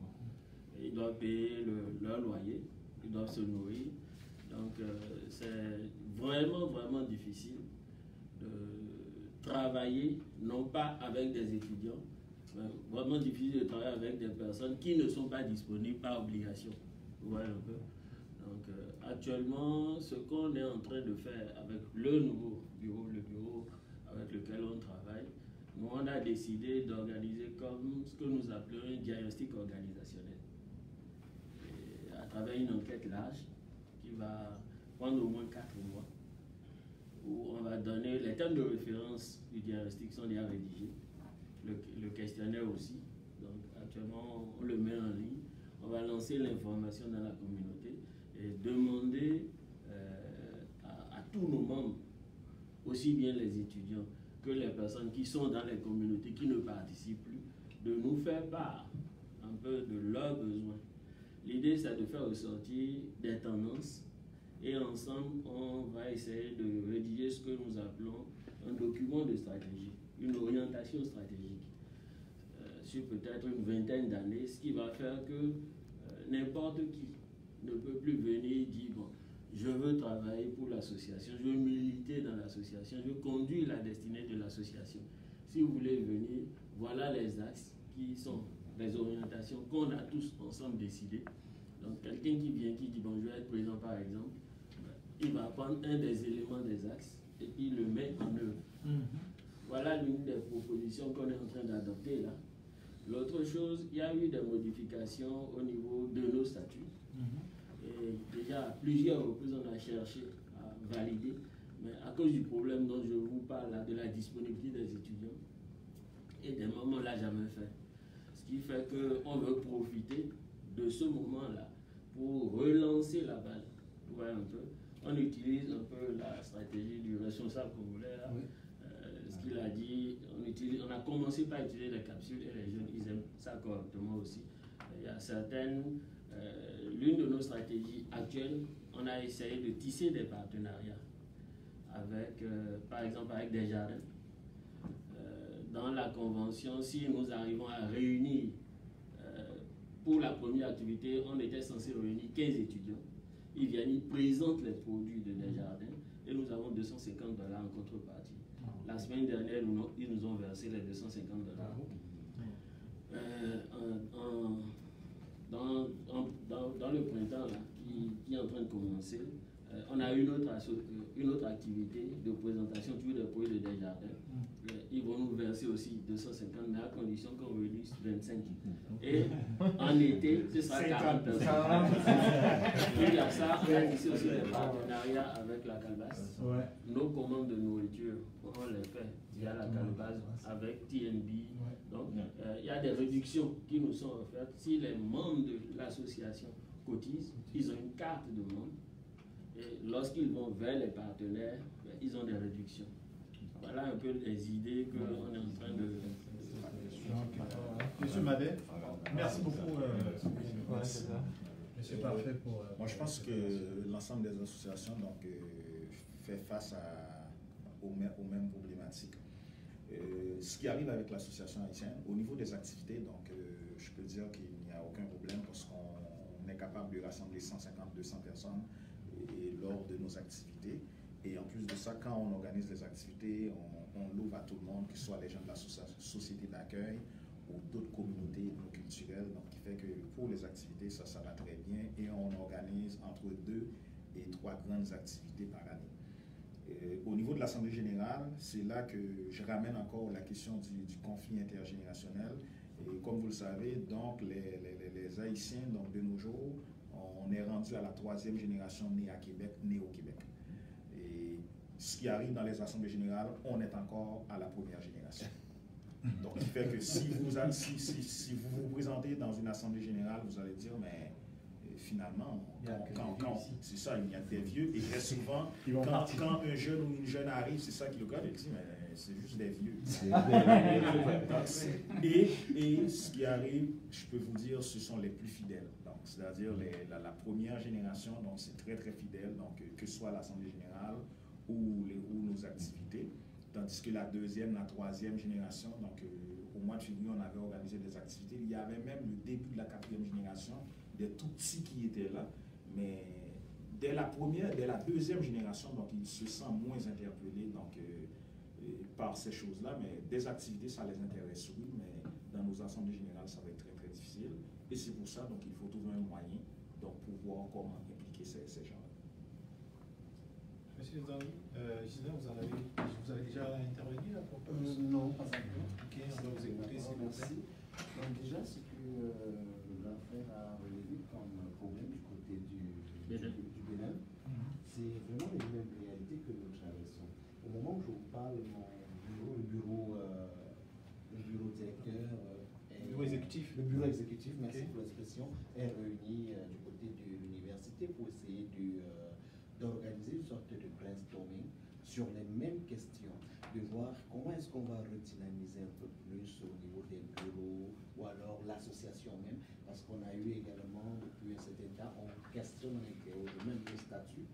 Et ils doivent payer leur loyer, ils doivent se nourrir. Donc c'est vraiment, vraiment difficile de travailler, non pas avec des étudiants, mais vraiment difficile de travailler avec des personnes qui ne sont pas disponibles par obligation. Vous voyez un peu? Donc actuellement, ce qu'on est en train de faire avec le nouveau bureau, le bureau avec lequel on travaille, nous on a décidé d'organiser comme ce que nous appelons un diagnostic organisationnel. Et à travers une enquête large qui va prendre au moins 4 mois, où on va donner les termes de référence du diagnostic sont déjà rédigés, le questionnaire aussi. Donc actuellement, on le met en ligne. On va lancer l'information dans la communauté et demander à tous nos membres, aussi bien les étudiants que les personnes qui sont dans les communautés, qui ne participent plus, de nous faire part un peu de leurs besoins. L'idée, c'est de faire ressortir des tendances et ensemble, on va essayer de rédiger ce que nous appelons un document de stratégie, une orientation stratégique sur peut-être une vingtaine d'années, ce qui va faire que n'importe qui ne peut plus venir dire bon, je veux travailler pour l'association, je veux militer dans l'association, je veux conduire la destinée de l'association. Si vous voulez venir, voilà les axes qui sont les orientations qu'on a tous ensemble décidées. Donc quelqu'un qui vient, qui dit bon, je vais être présent par exemple, il va prendre un des éléments des axes et puis il le met en œuvre. Voilà l'une des propositions qu'on est en train d'adopter là. L'autre chose, il y a eu des modifications au niveau de nos statuts. Et déjà, à plusieurs reprises, on a cherché à valider, mais à cause du problème dont je vous parle, là, de la disponibilité des étudiants, et des moments, on ne l'a jamais fait. Ce qui fait qu'on veut profiter de ce moment-là pour relancer la balle. Vous voyez un peu? On utilise un peu la stratégie du responsable congolais. Là. Oui. Ce qu'il a dit, on a commencé par utiliser les capsules et les jeunes, ils aiment ça correctement aussi. Il y a certaines, l'une de nos stratégies actuelles, on a essayé de tisser des partenariats avec, par exemple, avec des jardins. Dans la convention, si nous arrivons à réunir, pour la première activité, on était censé réunir 15 étudiants. Ils viennent, ils présentent les produits de Desjardins et nous avons $250 en contrepartie. La semaine dernière, ils nous ont versé les $250. Dans le printemps là, qui est en train de commencer, On a une autre activité de présentation toujours des produits de Desjardins. Ils vont nous verser aussi 250, mais à condition qu'on réduise 25. Et en été, ce sera 40 personnes. Il y a ça, on a ici aussi des partenariats avec la Calebasse. Nos commandes de nourriture, on les fait via la Calebasse avec TNB. Donc, il y a des réductions qui nous sont offertes. Si les membres de l'association cotisent, ils ont une carte de membre. Et lorsqu'ils vont vers les partenaires, ils ont des réductions. Voilà un peu les idées qu'on est en train de... Monsieur Madé, merci beaucoup. C'est parfait pour... Moi, je pense que l'ensemble des associations fait face aux mêmes problématiques. Ce qui arrive avec l'association haïtienne, au niveau des activités, je peux dire qu'il n'y a aucun problème parce qu'on est capable de rassembler 150-200 personnes lors de nos activités. Et en plus de ça, quand on organise les activités, on l'ouvre à tout le monde, que ce soit les gens de la société d'accueil ou d'autres communautés ethnoculturelles. Donc, qui fait que pour les activités, ça va très bien. Et on organise entre 2 et 3 grandes activités par année. Au niveau de l'Assemblée générale, c'est là que je ramène encore la question du conflit intergénérationnel. Et comme vous le savez, donc les Haïtiens, donc de nos jours, on est rendu à la 3e génération née au Québec. Et ce qui arrive dans les assemblées générales, on est encore à la 1re génération. Donc, il fait que si vous vous présentez dans une assemblée générale, vous allez dire, mais finalement, c'est ça, il y a des vieux. Et très souvent, quand un jeune ou une jeune arrive, c'est ça qui le regarde, il dit, mais c'est juste des vieux. Et ce qui arrive, je peux vous dire, ce sont les plus fidèles. C'est-à-dire la 1re génération, donc c'est très très fidèle, donc que ce soit l'Assemblée générale ou nos activités. Tandis que la 2e, la 3e génération, donc au mois de février, on avait organisé des activités. Il y avait même le début de la 4e génération, des tout petits qui étaient là. Mais dès la 2e génération, donc ils se sentent moins interpellés par ces choses-là. Mais des activités, ça les intéresse, oui, mais dans nos assemblées générales, ça va être très très difficile. Et c'est pour ça qu'il faut trouver un moyen pour voir comment impliquer ces gens-là. Monsieur Zandou, Gisèle, vous avez déjà intervenu à propos de ça? Non, pas encore. Ok, on va vous écouter, s'il vous plaît. Donc déjà, ce que le grand frère a relevé comme problème du côté du Bénin, c'est vraiment les mêmes réalités que nous traversons. Au moment où je vous parle, le bureau directeur, le bureau exécutif. Le bureau exécutif, merci pour l'expression, est réuni du côté de l'université pour essayer d'organiser une sorte de brainstorming sur les mêmes questions, de voir comment est-ce qu'on va redynamiser un peu plus au niveau des bureaux ou alors l'association même, parce qu'on a eu également depuis un certain temps, on questionne même le statut,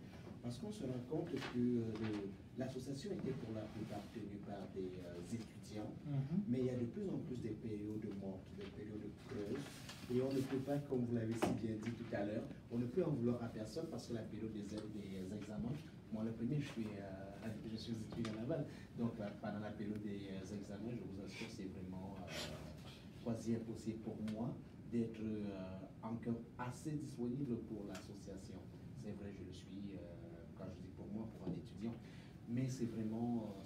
parce qu'on se rend compte que l'association était pour la plupart tenue par des étudiants, mais il y a de plus en plus des périodes mortes, des périodes creuses. Et on ne peut pas, comme vous l'avez si bien dit tout à l'heure, on ne peut en vouloir à personne parce que la période des examens, moi le premier, je suis étudiant à Laval, donc pendant la période des examens, je vous assure, c'est vraiment quasi impossible pour moi d'être encore assez disponible pour l'association. C'est vrai, je le suis, quand je dis pour moi, pour un étudiant, mais c'est vraiment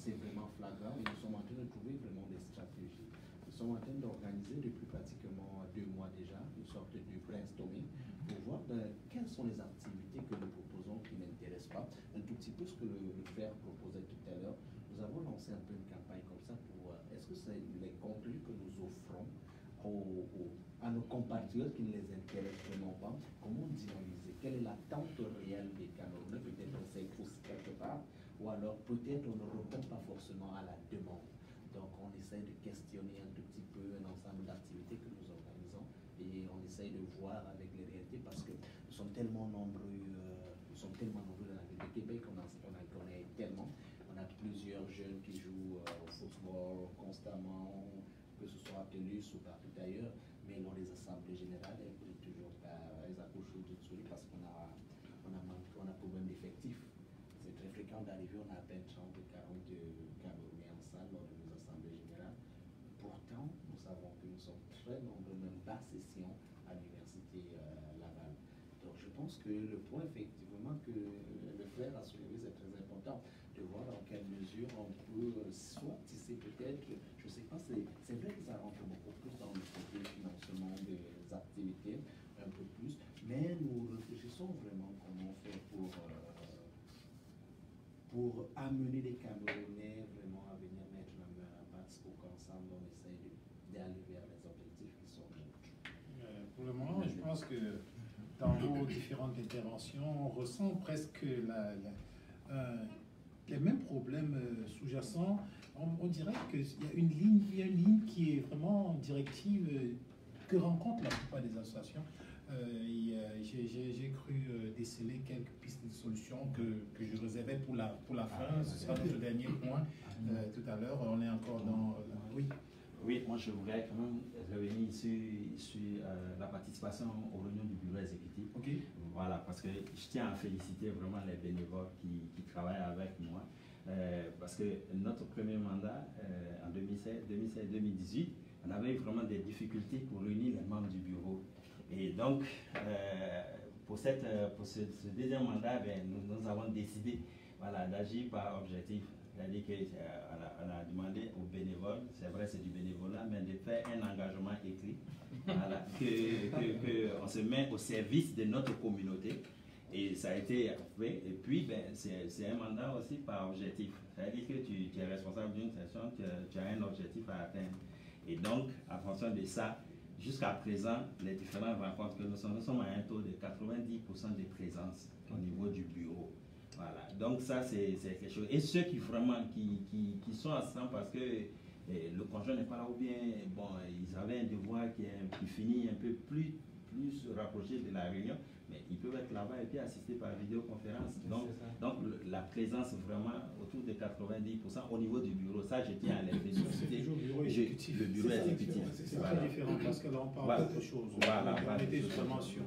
flagrant et nous sommes en train de trouver vraiment des stratégies. Nous sommes en train d'organiser depuis pratiquement 2 mois déjà une sorte de brainstorming pour voir quelles sont les activités que nous proposons qui n'intéressent pas. Un tout petit peu ce que le frère proposait tout à l'heure. Nous avons lancé un peu une campagne comme ça pour est-ce que c'est les contenus que nous offrons à nos compatriotes qui ne les intéressent vraiment pas, comment dynamiser, quelle est l'attente réelle des Camerounais, peut-être on s'impose quelque part, ou alors peut-être on ne répond pas forcément à la demande. Donc on essaye de questionner un tout petit peu un ensemble d'activités que nous organisons et on essaye de voir avec les réalités parce que nous sommes tellement nombreux dans la ville de Québec, on en connaît tellement. On a plusieurs jeunes qui jouent au football constamment, que ce soit à Télis ou partout ailleurs, mais dans les assemblées générales, elles ne toujours pas, elles accouchent tout de suite parce qu'on a problème d'effectifs. C'est très fréquent d'arriver, on a à peine 30 ou 40 Camerounais en salle lors de nos assemblées générales. Pourtant, nous savons que nous sommes très nombreux, même basse session à l'université Laval. Donc je pense que le point effectivement que le frère a soulevé, c'est très important de voir dans quelle mesure on peut soit tisser peut-être, je ne sais pas, c'est vrai que ça rentre beaucoup plus dans le côté financement des activités, un peu plus, mais nous réfléchissons vraiment comment faire pour amener les Camerounais vraiment à venir mettre la main à la pâte pour qu'ensemble on essaye d'aller vers les objectifs qui sont nôtres. Pour le moment, je pense que dans vos différentes interventions, on ressent presque les mêmes problèmes sous-jacents. On dirait qu'il y a une ligne qui est vraiment directive que rencontrent la plupart des associations. J'ai cru déceler quelques pistes de solutions que je réservais pour la fin. Ce sera le dernier point. Tout à l'heure, on est encore dans... oui. Oui, moi je voudrais quand même revenir sur la participation aux réunions du bureau exécutif. Okay. Voilà, parce que je tiens à féliciter vraiment les bénévoles qui travaillent avec moi. Parce que notre premier mandat, en 2016-2018, on avait vraiment des difficultés pour réunir les membres du bureau. Et donc, pour ce deuxième mandat, nous avons décidé d'agir par objectif. C'est-à-dire qu'on a demandé aux bénévoles, c'est vrai c'est du bénévolat, mais de faire un engagement écrit, qu'on se met au service de notre communauté. Et ça a été fait. Et puis, c'est un mandat aussi par objectif. C'est-à-dire que tu es responsable d'une session, tu as un objectif à atteindre. Et donc, en fonction de ça, jusqu'à présent, les différentes rencontres que nous sommes à un taux de 90% de présence au niveau du bureau. Voilà. Donc ça, c'est quelque chose. Et ceux qui vraiment qui sont absents parce que le conjoint n'est pas là ou bien, bon, ils avaient un devoir qui finit un peu plus rapproché de la réunion, mais ils peuvent être là-bas et puis assister par vidéoconférence. Donc la présence vraiment autour de 90% au niveau du bureau, ça je tiens à les féliciter. Le bureau exécutif. Le bureau exécutif. C'est très différent parce que là on parle d'autre chose. Voilà, on était justement sur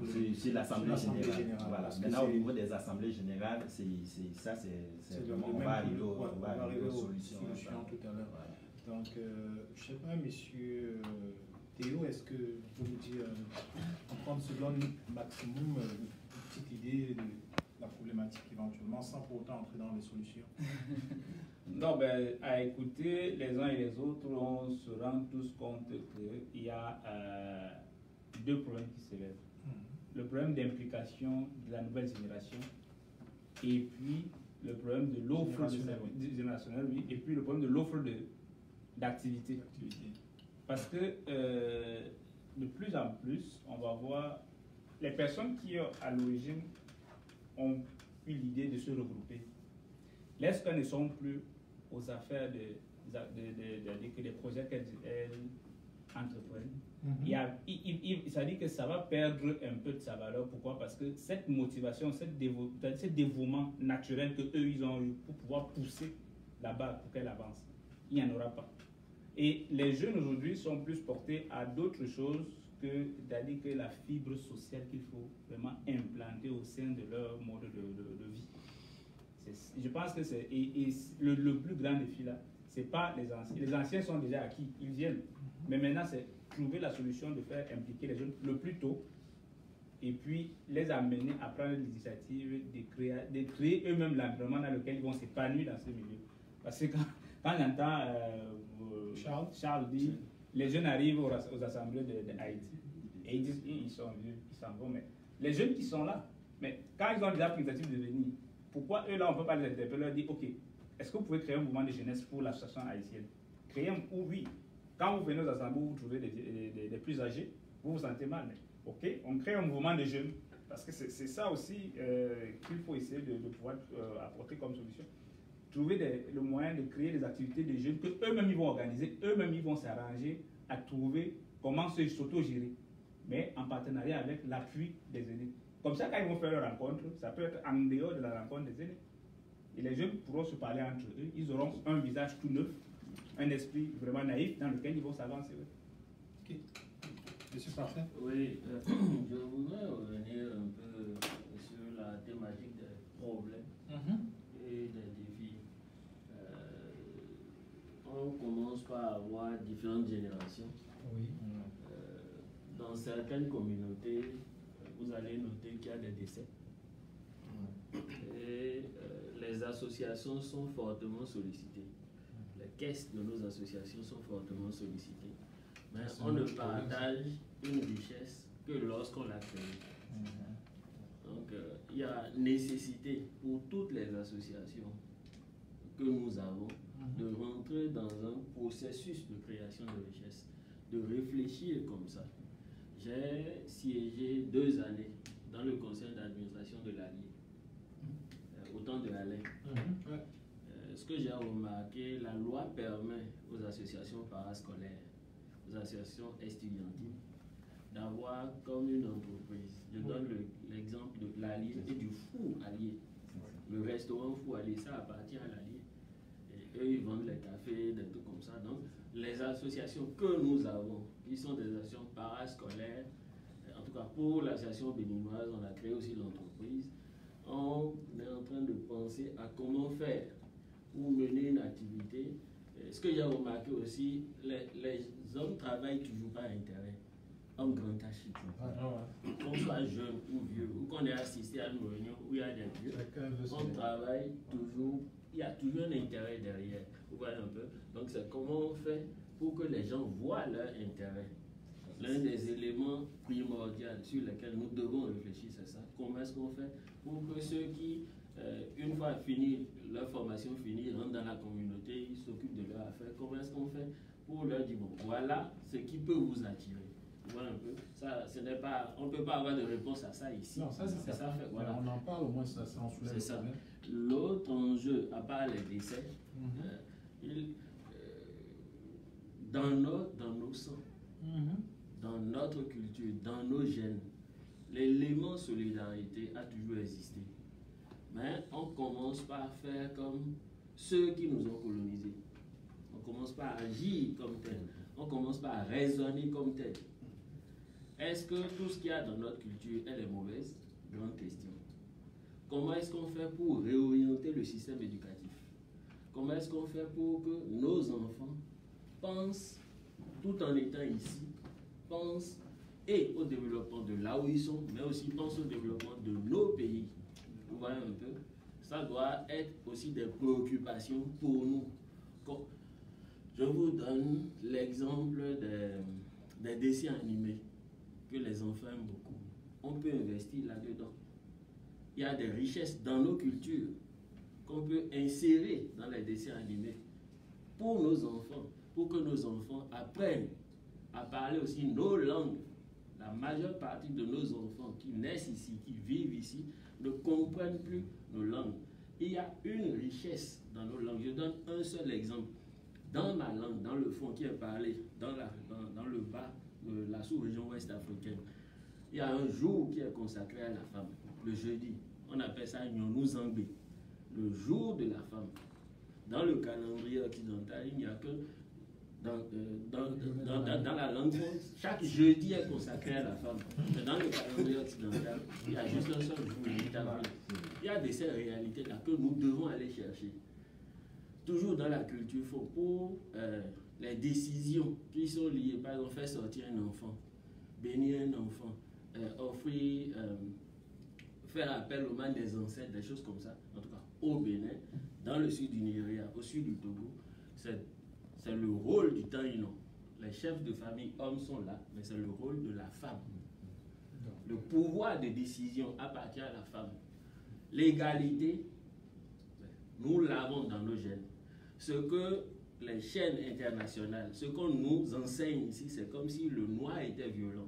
l'Assemblée générale. Voilà. Maintenant au niveau des assemblées générales, c'est vraiment, on va arriver aux solutions tout à l'heure. Voilà. Donc je ne sais pas, monsieur Théo, est-ce que vous nous dites en 30 secondes maximum une petite idée de la problématique éventuellement, sans pour autant entrer dans les solutions? Non, à écouter les uns et les autres, on se rend tous compte qu'il y a deux problèmes qui se lèvent. Le problème d'implication de la nouvelle génération et puis le problème de l'offre générationnelle, oui, et puis le problème de l'offre d'activité. Parce que de plus en plus, on va voir les personnes qui, à l'origine, ont eu l'idée de se regrouper. Lorsqu'elles ne sont plus aux affaires que des projets qu'elles entreprennent, ça dit que ça va perdre un peu de sa valeur. Pourquoi? Parce que cette motivation, ce dévouement naturel qu'eux, ils ont eu pour pouvoir pousser là-bas pour qu'elle avance, il n'y en aura pas. Et les jeunes aujourd'hui sont plus portés à d'autres choses c'est-à-dire que la fibre sociale qu'il faut vraiment implanter au sein de leur mode de vie. Je pense que c'est le plus grand défi là, c'est pas les anciens. Les anciens sont déjà acquis, ils viennent. Mais maintenant, c'est trouver la solution de faire impliquer les jeunes le plus tôt et puis les amener à prendre l'initiative de créer eux-mêmes l'environnement dans lequel ils vont s'épanouir dans ce milieu. Parce que quand j'entends Charles dire, les jeunes arrivent aux assemblées de Haïti et ils disent ils sont vieux, ils s'en vont. Mais les jeunes qui sont là, mais quand ils ont déjà pris l'initiative de venir, pourquoi eux là on ne peut pas les interpeller, leur dire ok, est-ce que vous pouvez créer un mouvement de jeunesse pour l'association haïtienne? Créer oui. Quand vous venez aux assemblées, vous trouvez des plus âgés, vous vous sentez mal. Mais ok, on crée un mouvement de jeunes parce que c'est ça aussi qu'il faut essayer de pouvoir apporter comme solution. Trouver le moyen de créer des activités de jeunes que eux-mêmes ils vont organiser, eux-mêmes ils vont s'arranger à trouver comment s'auto-gérer, mais en partenariat avec l'appui des aînés. Comme ça, quand ils vont faire leur rencontre, ça peut être en dehors de la rencontre des aînés. Et les jeunes pourront se parler entre eux, ils auront un visage tout neuf, un esprit vraiment naïf dans lequel ils vont s'avancer. Ok. Monsieur Parfait. Oui, je voudrais revenir un peu sur la thématique des problèmes et des défis. On commence par avoir différentes générations. Oui. Dans certaines communautés, vous allez noter qu'il y a des décès. Et les associations sont fortement sollicitées. Les caisses de nos associations sont fortement sollicitées. Mais on ne partage une richesse que lorsqu'on la crée. Donc, il y a nécessité pour toutes les associations que nous avons de rentrer dans un processus de création de richesse, de réfléchir comme ça. J'ai siégé 2 années dans le conseil d'administration de l'Allier, au temps de Alain. Ce que j'ai remarqué, la loi permet aux associations parascolaires, aux associations estudiantines, d'avoir comme une entreprise. Je donne l'exemple de l'Allier et du Fou Allier. Le restaurant Fou Allier, ça appartient à l'Allier. Et eux, ils vendent les cafés, des trucs comme ça. Donc, les associations que nous avons, qui sont des associations parascolaires, en tout cas pour l'association béninoise, on a créé aussi l'entreprise. On est en train de penser à comment faire pour mener une activité. Ce que j'ai remarqué aussi, les hommes travaillent toujours par intérêt. Homme grand tâche. Qu'on soit jeune ou vieux, ou qu'on ait assisté à une réunion où il y a des vieux, on travaille toujours, il y a toujours un intérêt derrière. Vous voyez un peu? Donc c'est comment on fait pour que les gens voient leur intérêt. L'un des éléments primordiaux sur lesquels nous devons réfléchir, c'est ça. Comment est-ce qu'on fait pour que ceux qui, une fois fini leur formation finie, rentrent dans la communauté, ils s'occupent de leurs affaires. Comment est-ce qu'on fait pour leur dire, bon, voilà ce qui peut vous attirer. Voilà un peu. Ça, ce n'est pas, on ne peut pas avoir de réponse à ça ici. Non, ça c'est ça. Fait, voilà. On en parle, au moins ça en soulève. C'est ça. L'autre enjeu, à part les décès, dans nos sangs, dans notre culture, dans nos gènes, l'élément solidarité a toujours existé. Mais on commence par faire comme ceux qui nous ont colonisés. On commence par agir comme tel. On commence par raisonner comme tel. Est-ce que tout ce qu'il y a dans notre culture, elle est mauvaise? Grande question. Comment est-ce qu'on fait pour réorienter le système éducatif? Comment est-ce qu'on fait pour que nos enfants pensent, tout en étant ici, pensent et au développement de là où ils sont, mais aussi pensent au développement de nos pays? Vous voyez un peu? Ça doit être aussi des préoccupations pour nous. Je vous donne l'exemple des dessins animés que les enfants aiment beaucoup. On peut investir là-dedans. Il y a des richesses dans nos cultures qu'on peut insérer dans les dessins animés pour nos enfants, pour que nos enfants apprennent à parler aussi nos langues. La majeure partie de nos enfants qui naissent ici, qui vivent ici, ne comprennent plus nos langues. Il y a une richesse dans nos langues. Je donne un seul exemple. Dans ma langue, dans le fond qui est parlé, dans le bas de la sous-région ouest africaine, il y a un jour qui est consacré à la femme, le jeudi. On appelle ça Nyonou Zambé, le jour de la femme. Dans le calendrier occidental, il n'y a que dans la langue, chaque jeudi est consacré à la femme. Mais dans le calendrier occidental, il y a juste un seul jour. Il y a ces réalités-là que nous devons aller chercher. Toujours dans la culture, pour les décisions qui sont liées, par exemple, faire sortir un enfant, bénir un enfant, offrir, faire appel aux mains des ancêtres, des choses comme ça, en tout cas au Bénin, dans le sud du Nigeria, au sud du Togo, c'est le rôle du Taïno. Les chefs de famille hommes sont là, mais c'est le rôle de la femme. Le pouvoir de décision appartient à la femme. L'égalité, nous l'avons dans nos gènes. Ce que les chaînes internationales, ce qu'on nous enseigne ici, c'est comme si le noir était violent.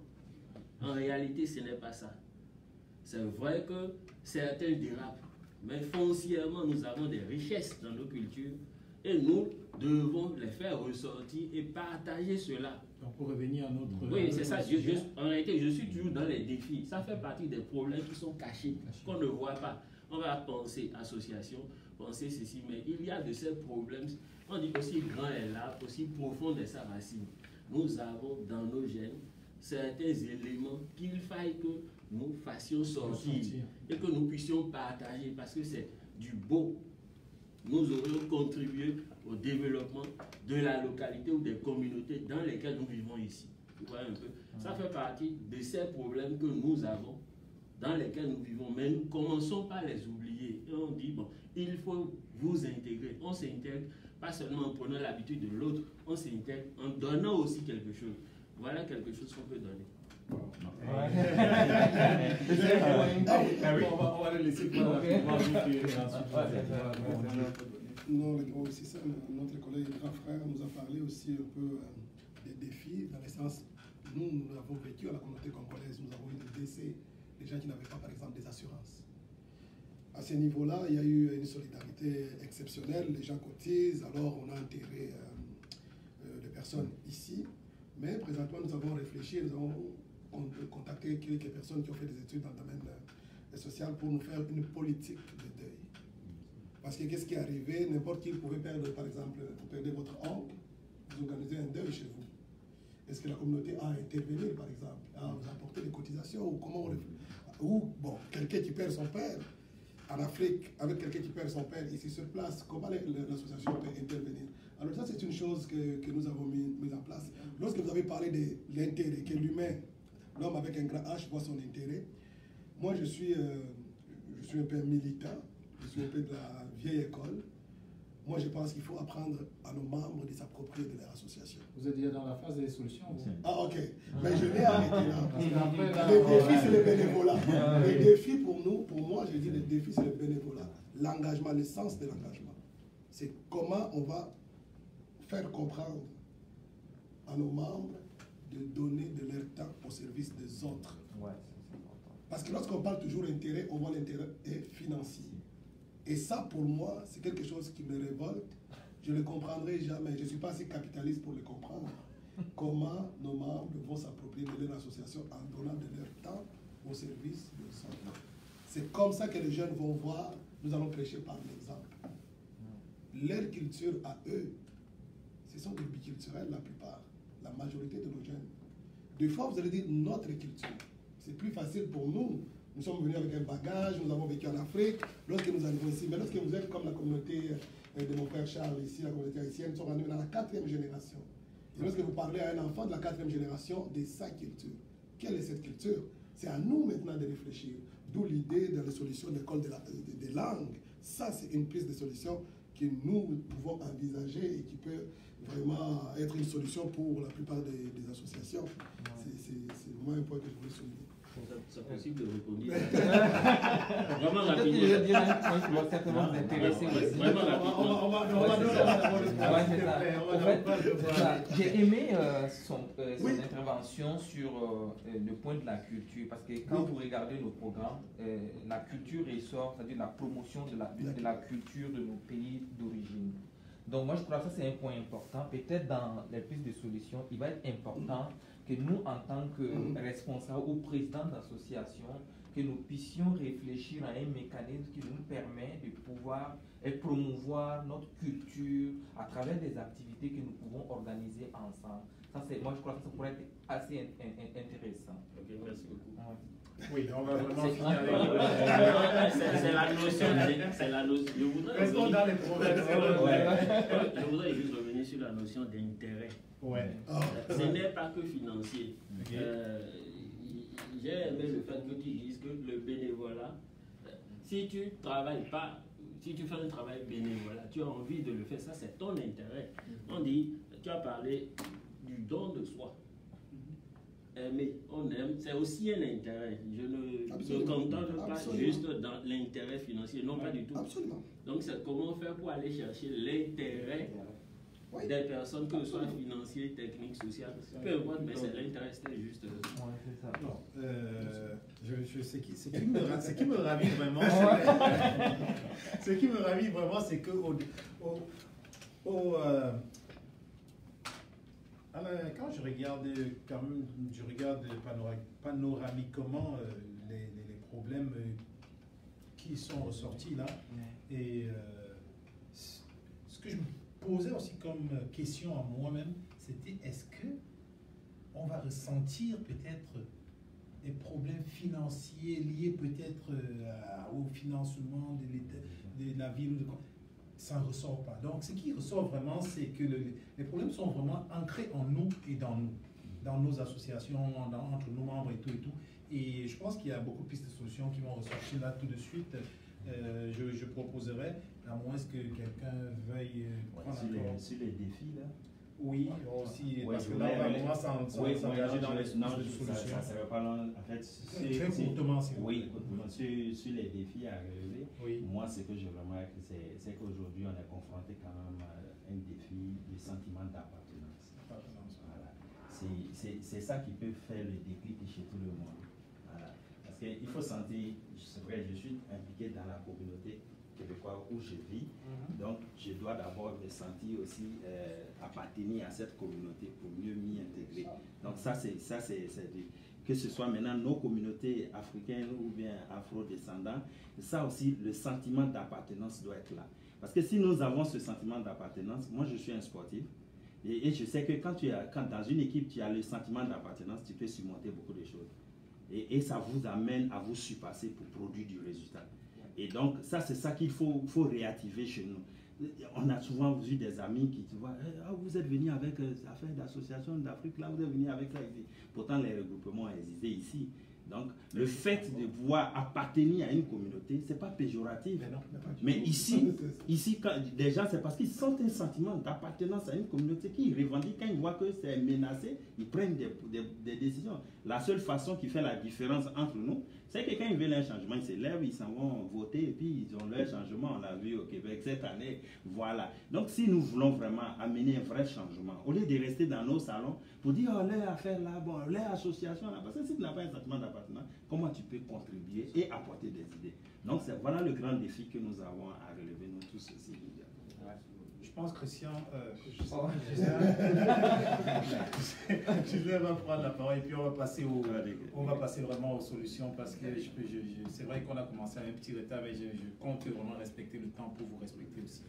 En réalité, ce n'est pas ça. C'est vrai que certains dérapent, mais foncièrement, nous avons des richesses dans nos cultures et nous devons les faire ressortir et partager cela. Donc pour revenir à notre... Oui, c'est ça. En réalité, je suis toujours dans les défis. Ça fait partie des problèmes qui sont cachés, qu'on ne voit pas. On va penser association, penser ceci, mais il y a de ces problèmes. On dit aussi grand est là, aussi profond est sa racine. Nous avons dans nos gènes certains éléments qu'il faille que nous fassions sortir et que nous puissions partager parce que c'est du beau. Nous aurions contribué au développement de la localité ou des communautés dans lesquelles nous vivons ici. Vous voyez un peu? Ça fait partie de ces problèmes que nous avons dans lesquels nous vivons, mais nous commençons par les oublier. Et on dit, bon, il faut vous intégrer. On s'intègre pas seulement en prenant l'habitude de l'autre, on s'intègre en donnant aussi quelque chose. Voilà quelque chose qu'on peut donner. On va le laisser pour Non, aussi ça, notre collègue grand frère nous a parlé aussi un peu des défis, dans le sens, nous avons vécu à la communauté congolaise, nous avons eu des décès, des gens qui n'avaient pas, par exemple, des assurances. À ce niveau-là, il y a eu une solidarité exceptionnelle, les gens cotisent, alors on a enterré des personnes ici, mais présentement nous avons réfléchi, nous avons contacté quelques personnes qui ont fait des études dans le domaine social pour nous faire une politique de deuil. Parce que qu'est-ce qui est arrivé, n'importe qui pouvait perdre, par exemple, vous perdez votre oncle, vous organisez un deuil chez vous. Est-ce que la communauté a intervenu, par exemple, à vous apporter des cotisations, ou comment ou bon, quelqu'un qui perd son père en Afrique, avec quelqu'un qui perd son père ici sur place, comment l'association peut intervenir? Alors ça, c'est une chose que nous avons mis en place. Lorsque vous avez parlé de l'intérêt, que l'humain, l'homme avec un grand H voit son intérêt, moi je suis un peu militant, je suis un peu de la vieille école. Moi je pense qu'il faut apprendre à nos membres de s'approprier de leur association. Vous êtes déjà dans la phase des solutions. Ah ok, mais je l'ai arrêté là. Le défi c'est le bénévolat. Le défi pour nous, pour moi je dis le défi c'est le bénévolat. L'engagement, le sens de l'engagement. C'est comment on va faire comprendre à nos membres de donner de leur temps au service des autres. Ouais, parce que lorsqu'on parle toujours d'intérêt, on voit l'intérêt financier. Et ça, pour moi, c'est quelque chose qui me révolte. Je ne le comprendrai jamais. Je ne suis pas assez capitaliste pour le comprendre. Comment nos membres vont s'approprier de leur association en donnant de leur temps au service de autres. C'est comme ça que les jeunes vont voir. Nous allons prêcher par l'exemple. Leur culture à eux, ce sont des biculturels la plupart. La majorité de nos jeunes. Des fois, vous allez dire notre culture. C'est plus facile pour nous. Nous sommes venus avec un bagage, nous avons vécu en Afrique. Lorsque nous arrivons ici, mais lorsque vous êtes comme la communauté de mon frère Charles ici, la communauté haïtienne, nous sommes rendus dans la 4e génération. Et lorsque vous parlez à un enfant de la 4e génération de sa culture, quelle est cette culture? C'est à nous maintenant de réfléchir. D'où l'idée de la solution de l'école des langues. Ça, c'est une piste de solution que nous pouvons envisager et qui peut vraiment être une solution pour la plupart des associations. C'est vraiment un point que je voulais souligner. C'est possible de répondre. Vraiment rapidement. Je dirais un point qui va certainement vous intéresser aussi. Vraiment rapidement. J'ai aimé son intervention sur le point de la culture, parce que quand vous regardez nos programmes, la culture ressort, c'est-à-dire la promotion de la culture de nos pays d'origine. Donc moi je crois que ça c'est un point important. Peut-être dans les pistes de solutions, il va être important que nous, en tant que responsables ou présidents d'associations, que nous puissions réfléchir à un mécanisme qui nous permet de pouvoir promouvoir notre culture à travers des activités que nous pouvons organiser ensemble. Ça, moi, je crois que ça pourrait être assez intéressant. Ok, merci beaucoup. Ouais. Oui, on va vraiment finir c'est la notion. C'est la notion. Je voudrais restons dans les problèmes. Je voudrais juste revenir sur la notion d'intérêt. Ouais. Ce n'est pas que financier. Okay. J'ai aimé le fait que tu dises que le bénévolat, si tu travailles pas, si tu fais un travail bénévolat, tu as envie de le faire, ça c'est ton intérêt. On dit, tu as parlé du don de soi. Mais on aime, c'est aussi un intérêt. Je ne me contente pas juste dans l'intérêt financier, non pas du tout. Absolument. Donc c'est comment faire pour aller chercher l'intérêt des personnes, que ce soit financier, technique, social, peu importe, mais c'est l'intérêt, c'était juste. Ouais, c'est ça. Non, je sais ce qui me ravit vraiment, ce qui me ravit vraiment, c'est que quand je regarde, panoramiquement les problèmes qui sont ressortis là, et ce que je me posais aussi comme question à moi-même, c'était est-ce que on va ressentir peut-être des problèmes financiers liés peut-être au financement de la ville, ça ne ressort pas. Donc ce qui ressort vraiment, c'est que les problèmes sont vraiment ancrés en nous et dans nous, dans nos associations, entre nos membres et tout, Et je pense qu'il y a beaucoup de pistes de solutions qui vont ressortir là tout de suite. Je proposerais, à moins que quelqu'un veuille prendre sur les défis, là. Oui, aussi, parce que là, on va commencer à s'engager dans les solutions. Ça ne va pas long. En fait, très courtement, oui, sur les défis à relever, moi, ce que je remarque, c'est qu'aujourd'hui, on est confronté quand même à un défi du sentiment d'appartenance. Voilà. C'est ça qui peut faire le déclic chez tout le monde. Voilà. Parce qu'il faut sentir, c'est vrai, je suis impliqué dans la communauté québécoise où je vis, donc je dois d'abord me sentir aussi appartenir à cette communauté pour mieux m'y intégrer. Donc ça c'est que ce soit maintenant nos communautés africaines ou bien afro-descendants, ça aussi le sentiment d'appartenance doit être là. Parce que si nous avons ce sentiment d'appartenance, moi je suis un sportif, et je sais que quand dans une équipe tu as le sentiment d'appartenance, tu peux surmonter beaucoup de choses. Et ça vous amène à vous surpasser pour produire du résultat. Et donc, ça, c'est ça qu'il faut réactiver chez nous. On a souvent vu des amis qui te voient, vous êtes venu avec affaires d'association d'Afrique, là, vous êtes venu avec ça ici. Pourtant, les regroupements existaient ici. Donc, le fait de pouvoir appartenir à une communauté, ce n'est pas péjoratif. Mais ici quand des gens, c'est parce qu'ils sentent un sentiment d'appartenance à une communauté qui revendique. Quand ils voient que c'est menacé, ils prennent des décisions. La seule façon qui fait la différence entre nous, c'est que quand ils veulent un changement, ils se lèvent, ils s'en vont voter et puis ils ont leur changement. On l'a vu au Québec cette année. Voilà. Donc, si nous voulons vraiment amener un vrai changement, au lieu de rester dans nos salons pour dire, leur affaire là, bon, leur association là, parce que si tu n'as pas un sentiment d'appartenance, comment tu peux contribuer et apporter des idées? Donc, voilà le grand défi que nous avons à relever, nous tous ici. Je pense, Christian, je vais prendre la parole et puis on va passer vraiment aux solutions parce que c'est vrai qu'on a commencé à un petit retard mais je compte vraiment respecter le temps pour vous respecter aussi.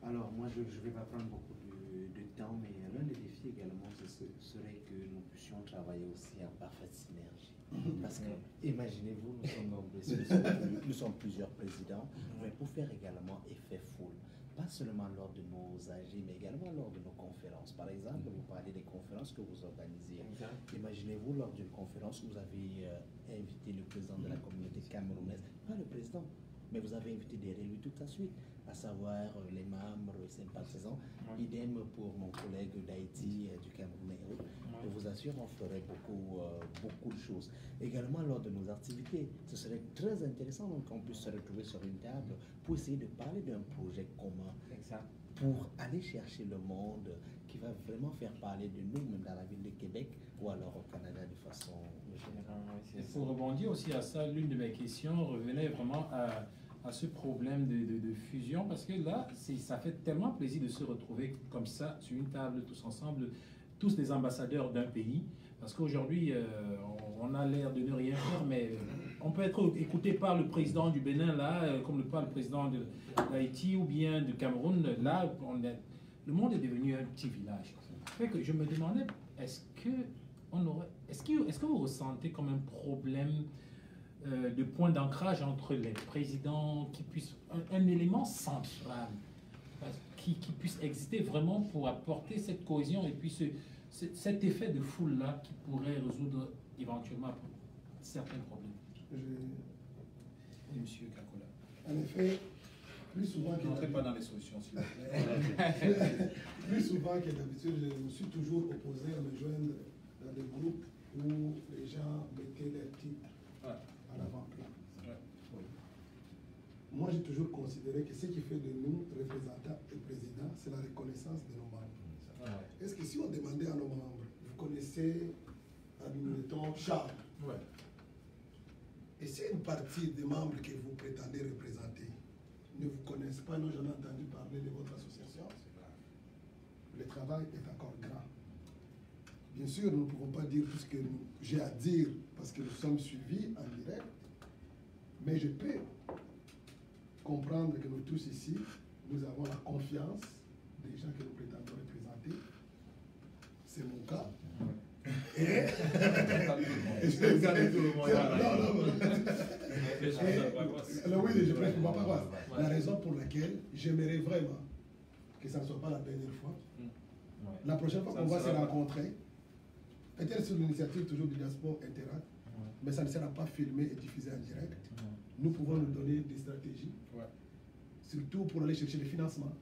Alors, moi, je ne vais pas prendre beaucoup de temps, mais l'un des défis également, ce serait que nous puissions travailler aussi en parfaite synergie. Parce que, imaginez-vous, nous sommes plusieurs présidents, mais pour faire également effet foule. Pas seulement lors de nos AG, mais également lors de nos conférences. Par exemple, vous parlez des conférences que vous organisez. Imaginez-vous lors d'une conférence où vous avez invité le président de la communauté camerounaise, pas le président, mais vous avez invité des réélus tout de suite, à savoir les membres sympathisants. Idem pour mon collègue d'Haïti, du Cameroun et autres. Je vous assure, on ferait beaucoup de choses. Également, lors de nos activités, ce serait très intéressant qu'on puisse se retrouver sur une table pour essayer de parler d'un projet commun, pour aller chercher le monde qui va vraiment faire parler de nous, même dans la ville de Québec ou alors au Canada de façon générale. Pour rebondir aussi à ça, l'une de mes questions revenait vraiment à ce problème de fusion, parce que là, ça fait tellement plaisir de se retrouver comme ça, sur une table, tous ensemble, tous des ambassadeurs d'un pays, parce qu'aujourd'hui, on a l'air de ne rien faire, mais on peut être écouté par le président du Bénin, là, comme par le président d'Haïti ou bien du Cameroun. Là, le monde est devenu un petit village. Fait que je me demandais, est-ce que vous ressentez comme un problème de point d'ancrage entre les présidents, qui puisse un élément central qui puisse exister vraiment pour apporter cette cohésion et puis cet effet de foule-là qui pourrait résoudre éventuellement certains problèmes. Et Monsieur Kakola. En effet, plus souvent que n'entrez pas dans les solutions, s'il vous plaît. Plus souvent que d'habitude, je me suis toujours opposé à me joindre dans des groupes où les gens mettaient leurs titres à l'avant-plan. Moi, j'ai toujours considéré que ce qui fait de nous représentants et présidents, c'est la reconnaissance de nos membres. Est-ce que si on demandait à nos membres, vous connaissez, admettons, Charles, et c'est une partie des membres que vous prétendez représenter, ne vous connaissent pas, n'ont jamais entendu parler de votre association, le travail est encore grand. Bien sûr, nous ne pouvons pas dire tout ce que j'ai à dire parce que nous sommes suivis en direct, mais je peux comprendre que nous tous ici, nous avons la confiance des gens que nous prétendons représenter. C'est mon cas. Et je gagne tout le monde. Alors oui, je prêche pour ma paroisse. La raison pour laquelle j'aimerais vraiment que ça ne soit pas la dernière fois. La prochaine fois qu'on va se rencontrer, peut-être sur l'initiative toujours du Diaspora Interact, mais ça ne sera pas filmé et diffusé en direct. Nous pouvons nous donner des stratégies, surtout pour aller chercher des financements.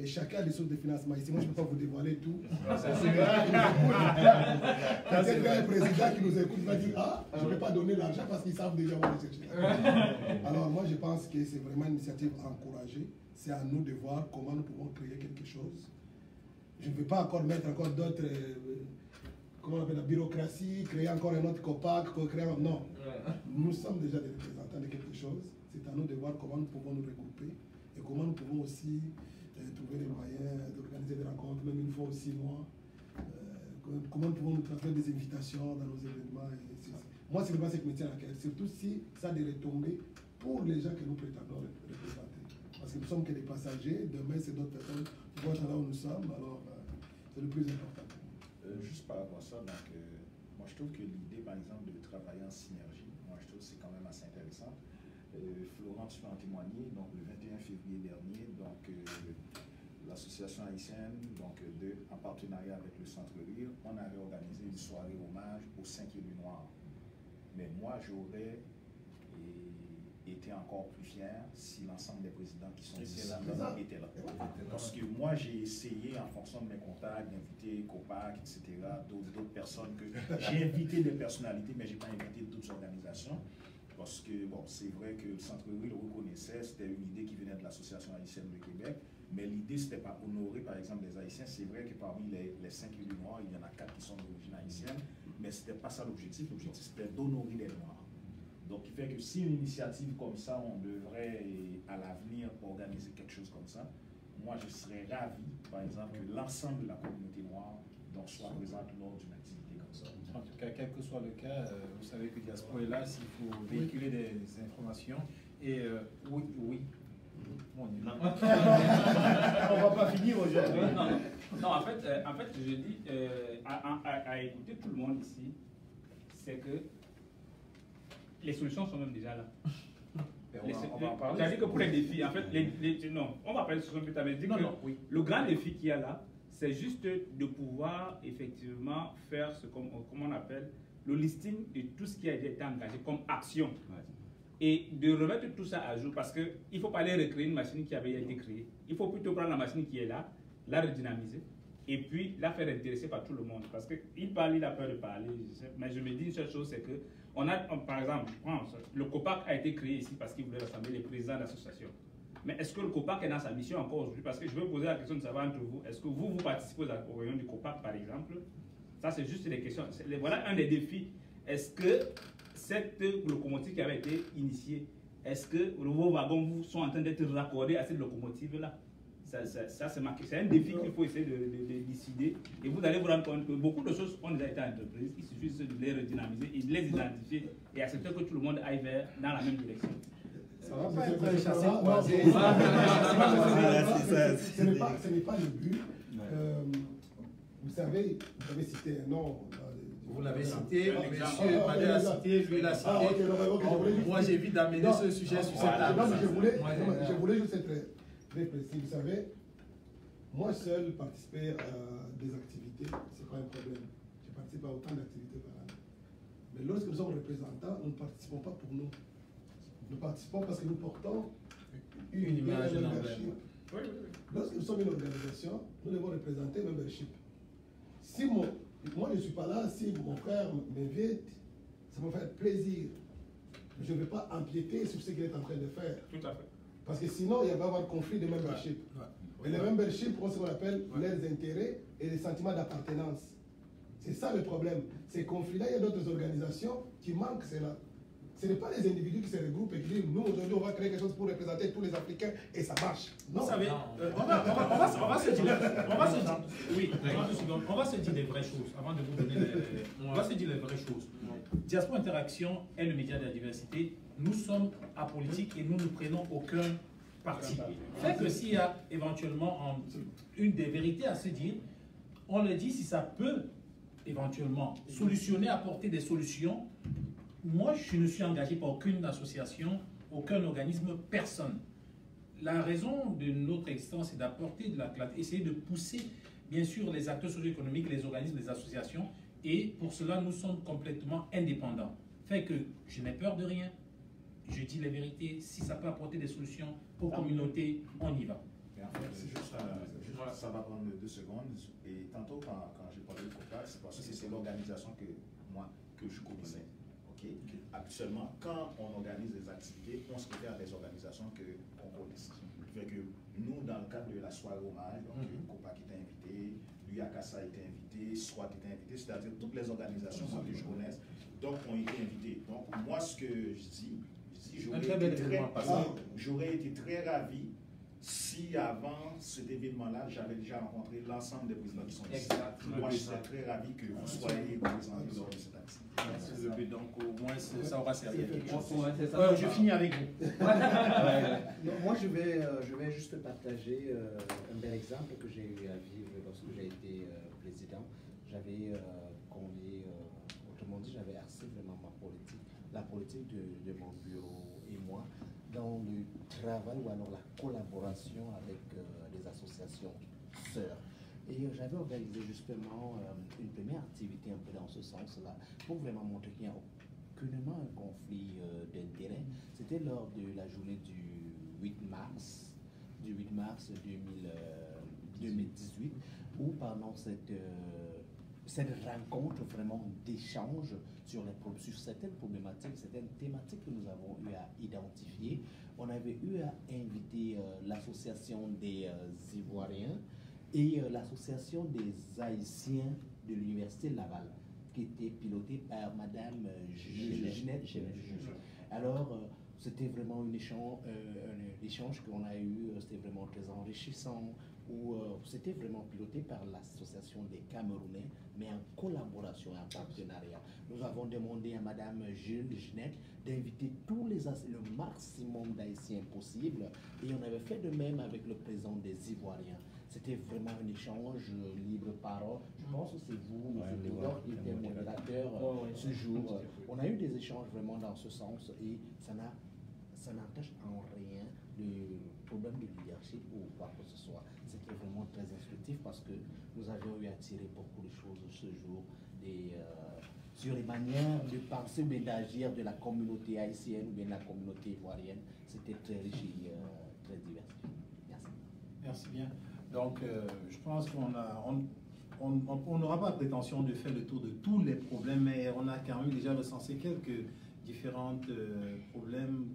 Chacun a des sources de financement. Ici, moi, je ne peux pas vous dévoiler tout. Peut-être qu'il y a un président qui nous écoute, il va dire ah, je ne vais pas donner l'argent parce qu'ils savent déjà où aller chercher. Alors, moi, je pense que c'est vraiment une initiative à encourager. C'est à nous de voir comment nous pouvons créer quelque chose. Je ne veux pas encore mettre encore d'autres, comment on appelle la bureaucratie, créer encore un autre COPAC, créer un... Non. Nous sommes déjà des représentants de quelque chose. C'est à nous de voir comment nous pouvons nous regrouper et comment nous pouvons aussi trouver les moyens d'organiser des rencontres, même une fois ou 6 mois. Comment nous pouvons nous transmettre des invitations dans nos événements. Moi, c'est vraiment ce qui me tient à cœur, surtout si ça a des retombées pour les gens que nous prétendons représenter. Parce que nous ne sommes que des passagers, demain c'est d'autres personnes qui vont être là où nous sommes, alors c'est le plus important. Juste par rapport à ça, donc, moi je trouve que l'idée par exemple de travailler en synergie, moi je trouve que c'est quand même assez intéressant. Florent, tu peux en témoigner, donc le 21 février dernier, donc l'association haïtienne, donc en partenariat avec le Centre Rire, on avait organisé une soirée hommage aux 5 élus noirs. Mais moi j'aurais été encore plus fier si l'ensemble des présidents qui sont ici étaient là. Parce que moi j'ai essayé en fonction de mes contacts d'inviter COPAC, etc., d'autres personnes que j'ai invité des personnalités, mais je n'ai pas invité d'autres organisations. Parce que, bon, c'est vrai que le Centre Rire le reconnaissait, c'était une idée qui venait de l'Association haïtienne de Québec, mais l'idée, c'était pas honorer, par exemple, les Haïtiens. C'est vrai que parmi les 5 élus noirs, il y en a 4 qui sont d'origine haïtienne, mais c'était pas ça l'objectif. L'objectif, c'était d'honorer les Noirs. Donc, il fait que si une initiative comme ça, on devrait, à l'avenir, organiser quelque chose comme ça, moi, je serais ravi, par exemple, que l'ensemble de la communauté noire donc, soit présente lors d'une activité comme ça. En tout cas, quel que soit le cas, vous savez que Diaspora est là s'il faut véhiculer des informations. Et oui. Bon, non. On ne va pas finir aujourd'hui. Non, en fait, je dis, à écouter tout le monde ici, c'est que les solutions sont même déjà là. On va en parler. C'est-à-dire que pour les défis, en fait, non, on va parler de solutions plus tard, mais le grand défi qu'il y a là, c'est juste de pouvoir effectivement faire ce qu'on appelle le listing de tout ce qui a été engagé comme action. Et de remettre tout ça à jour, parce qu'il ne faut pas aller recréer une machine qui avait été créée. Il faut plutôt prendre la machine qui est là, la redynamiser, et puis la faire intéresser par tout le monde. Parce qu'il parle, il a peur de parler, mais je me dis une seule chose, c'est que, par exemple, le COPAC a été créé ici parce qu'il voulait rassembler les présidents d'associations. Mais est-ce que le COPAC est dans sa mission encore aujourd'hui? Parce que je veux poser la question de savoir entre vous, est-ce que vous participez aux réunions du COPAC, par exemple? Ça, c'est juste des questions. Voilà un des défis. Est-ce que cette locomotive qui avait été initiée, est-ce que vos wagons sont en train d'être raccordés à cette locomotive-là? Ça c'est un défi qu'il faut essayer de décider. Et vous allez vous rendre compte que beaucoup de choses ont déjà été entreprises. Il suffit de les redynamiser et de les identifier et accepter que tout le monde aille dans la même direction. Ça va pas être un chassé croisé. Ce n'est pas le but. Vous savez, vous avez cité un nom. Vous l'avez cité, monsieur Madé l'a cité, je vais la citer. Moi, j'évite d'amener ce sujet sur cette table. Je voulais juste être très précis. Vous savez, moi seul participer à des activités, ce n'est pas un problème. Je participe à autant d'activités par an. Mais lorsque nous sommes représentants, nous ne participons pas pour nous. Nous participons parce que nous portons une image de membership. Lorsque nous sommes une organisation, nous devons représenter le membership. Si moi je ne suis pas là, si mon frère m'invite, ça me fait plaisir. Je ne vais pas empiéter sur ce qu'il est en train de faire. Tout à fait. Parce que sinon, il va y avoir conflit de membership. Et les memberships ont ce qu'on appelle leurs intérêts et les sentiments d'appartenance. C'est ça le problème. Ces conflits-là, il y a d'autres organisations qui manquent cela. Ce n'est pas les individus qui se regroupent et qui disent nous aujourd'hui on va créer quelque chose pour représenter tous les Africains et ça marche. Non. Vous savez, on va se dire les vraies choses avant de vous donner on va se dire les vraies choses. Diaspora Interaction est le média de la diversité. Nous sommes apolitiques et nous ne prenons aucun parti. Fait que s'il y a éventuellement une des vérités à se dire, on le dit si ça peut éventuellement solutionner, apporter des solutions. Moi, je ne suis engagé par aucune association, aucun organisme, personne. La raison de notre existence, c'est d'apporter de la clarté, essayer de pousser, bien sûr, les acteurs socio-économiques, les organismes, les associations, Et pour cela, nous sommes complètement indépendants. Fait que je n'ai peur de rien. Je dis la vérité. Si ça peut apporter des solutions aux communautés, on y va. Et en fait, c'est juste, ça va prendre 2 secondes. Et tantôt, quand j'ai parlé de COPAC, c'est parce que c'est l'organisation que je connaissais. Okay? Actuellement, quand on organise des activités, on se réfère à des organisations qu'on connaisse. Fait que nous, dans le cadre de la soirée hommage, COPAC était invité, l'UACASA était invité, SWAT était invité, c'est-à-dire toutes les organisations que je connaisse, donc ont été invitées. Donc moi, ce que je dis j'aurais été très ravi si avant cet événement-là, j'avais déjà rencontré l'ensemble des présidents qui sont ici. Moi, je serais très ravi que vous soyez présentés lors de cette activité. Donc au moins, ça aura servi à quelque chose. Je finis avec vous. Moi, je vais juste partager un bel exemple que j'ai eu à vivre lorsque j'ai été président. J'avais autrement dit, j'avais axé vraiment la politique de mon bureau et moi dans le travail ou alors la collaboration avec les associations sœurs. Et j'avais organisé justement une première activité un peu dans ce sens-là pour vraiment montrer qu'il n'y a aucunement un conflit d'intérêts. C'était lors de la journée du 8 mars 2018, où pendant cette rencontre vraiment d'échange sur certaines problématiques, certaines thématiques que nous avons eu à identifier, on avait eu à inviter l'association des Ivoiriens et l'association des Haïtiens de l'Université Laval, qui était pilotée par Madame Ginette. Alors, c'était vraiment un échange qu'on a eu, c'était vraiment très enrichissant, où c'était vraiment piloté par l'association des Camerounais, mais en collaboration et en partenariat. Nous avons demandé à Madame Ginette d'inviter le maximum d'Haïtiens possible, et on avait fait de même avec le président des Ivoiriens. C'était vraiment un échange libre parole. Je pense que c'est vous, M. Boudor, qui était modérateur ce jour. On a eu des échanges vraiment dans ce sens, et ça n'empêche en rien le problème de leadership ou quoi que ce soit. C'était vraiment très instructif parce que nous avions eu à tirer beaucoup de choses ce jour sur les manières de penser ou d'agir de la communauté haïtienne ou bien de la communauté ivoirienne. C'était très riche et très diversifié. Merci. Merci bien. Donc, je pense qu'on n'aura pas prétention de faire le tour de tous les problèmes, mais on a quand même déjà recensé quelques différents problèmes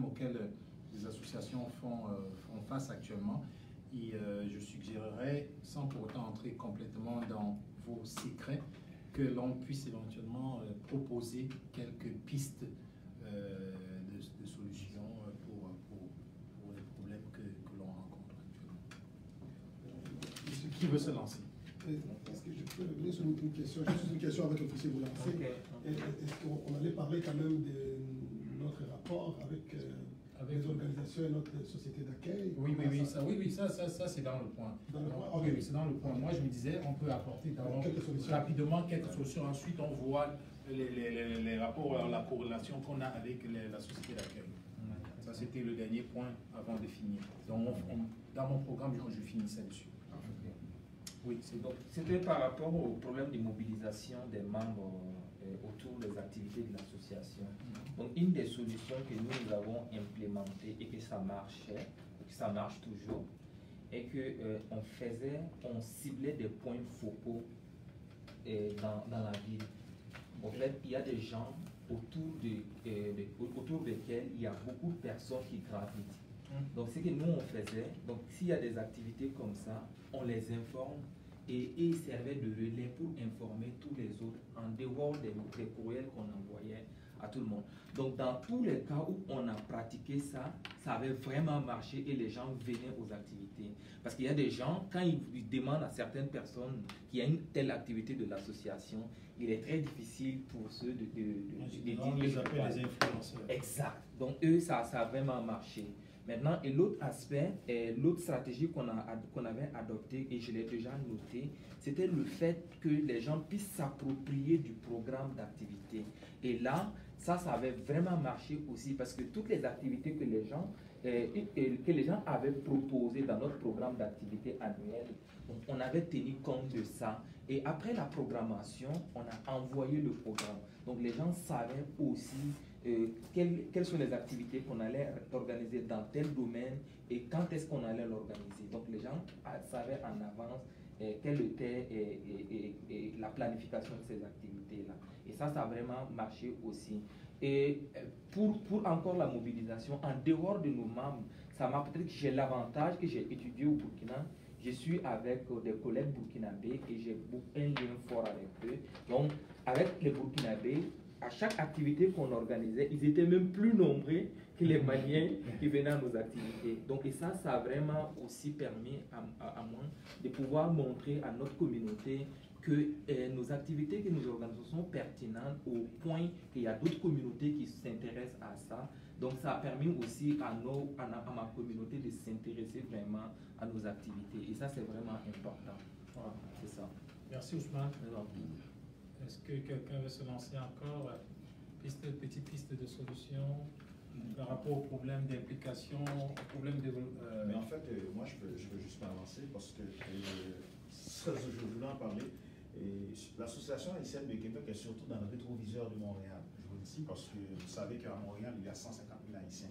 auxquels les associations font face actuellement. Et je suggérerais, sans pour autant entrer complètement dans vos secrets, que l'on puisse éventuellement proposer quelques pistes de solutions pour les problèmes que l'on rencontre actuellement. Qui veut se lancer? Est-ce que je peux revenir sur une question, juste une question avec l'officier Boulanger. Est-ce qu'on allait parler quand même de notre rapport avec les organisations et notre société d'accueil? Oui, ça c'est dans le point. Okay. Oui, c'est dans le point. Moi, je me disais, on peut apporter rapidement quelques solutions. Ensuite, on voit les rapports, la corrélation qu'on a avec la société d'accueil. Ça, c'était le dernier point avant de finir. Donc, dans mon programme, je finissais dessus. Oui, c'était par rapport au problème de mobilisation des membres autour des activités de l'association. Donc, une des solutions que nous avons implémentées et que ça marchait, que ça marche toujours, est on ciblait des points focaux dans la ville. En fait, il y a des gens autour desquels il y a beaucoup de personnes qui gravitent. Donc, ce que nous on faisait, donc s'il y a des activités comme ça, on les informe et ils servaient de relais pour informer tous les autres en dehors des courriels qu'on envoyait à tout le monde. Donc, dans tous les cas où on a pratiqué ça, ça avait vraiment marché et les gens venaient aux activités. Parce qu'il y a des gens, quand ils demandent à certaines personnes qu'il y a une telle activité de l'association, il est très difficile pour ceux de dire. On les appelle les influenceurs. Exact. Donc, eux, ça a vraiment marché. Maintenant, et l'autre aspect, l'autre stratégie qu'on avait adoptée, et je l'ai déjà noté, c'était le fait que les gens puissent s'approprier du programme d'activité. Et là, ça avait vraiment marché aussi parce que toutes les activités que les gens que les gens avaient proposé dans notre programme d'activité annuel. Donc, on avait tenu compte de ça. Et après la programmation, on a envoyé le programme. Donc les gens savaient aussi quelles sont les activités qu'on allait organiser dans tel domaine et quand est-ce qu'on allait l'organiser. Donc les gens savaient en avance quelle était la planification de ces activités-là. Et ça a vraiment marché aussi. Et pour encore la mobilisation, en dehors de nos membres, ça m'a peut-être que j'ai l'avantage que j'ai étudié au Burkina. Je suis avec des collègues burkinabés et j'ai un lien fort avec eux. Donc, avec les Burkinabés, à chaque activité qu'on organisait, ils étaient même plus nombreux que les Maliens qui venaient à nos activités. Donc, et ça a vraiment aussi permis à moi de pouvoir montrer à notre communauté que nos activités que nous organisons sont pertinentes au point qu'il y a d'autres communautés qui s'intéressent à ça. Donc ça a permis aussi à ma communauté de s'intéresser vraiment à nos activités. Et ça, c'est vraiment important. Voilà, c'est ça. Merci Ousmane. Est-ce que quelqu'un veut se lancer encore? Petite piste de solution par rapport au problème d'implication, au problème de... Mais en fait, moi, je veux juste m'avancer parce que je voulais en parler. L'association haïtienne de Québec est surtout dans le rétroviseur de Montréal. Je vous le dis parce que vous savez qu'à Montréal, il y a 150 000 Haïtiens.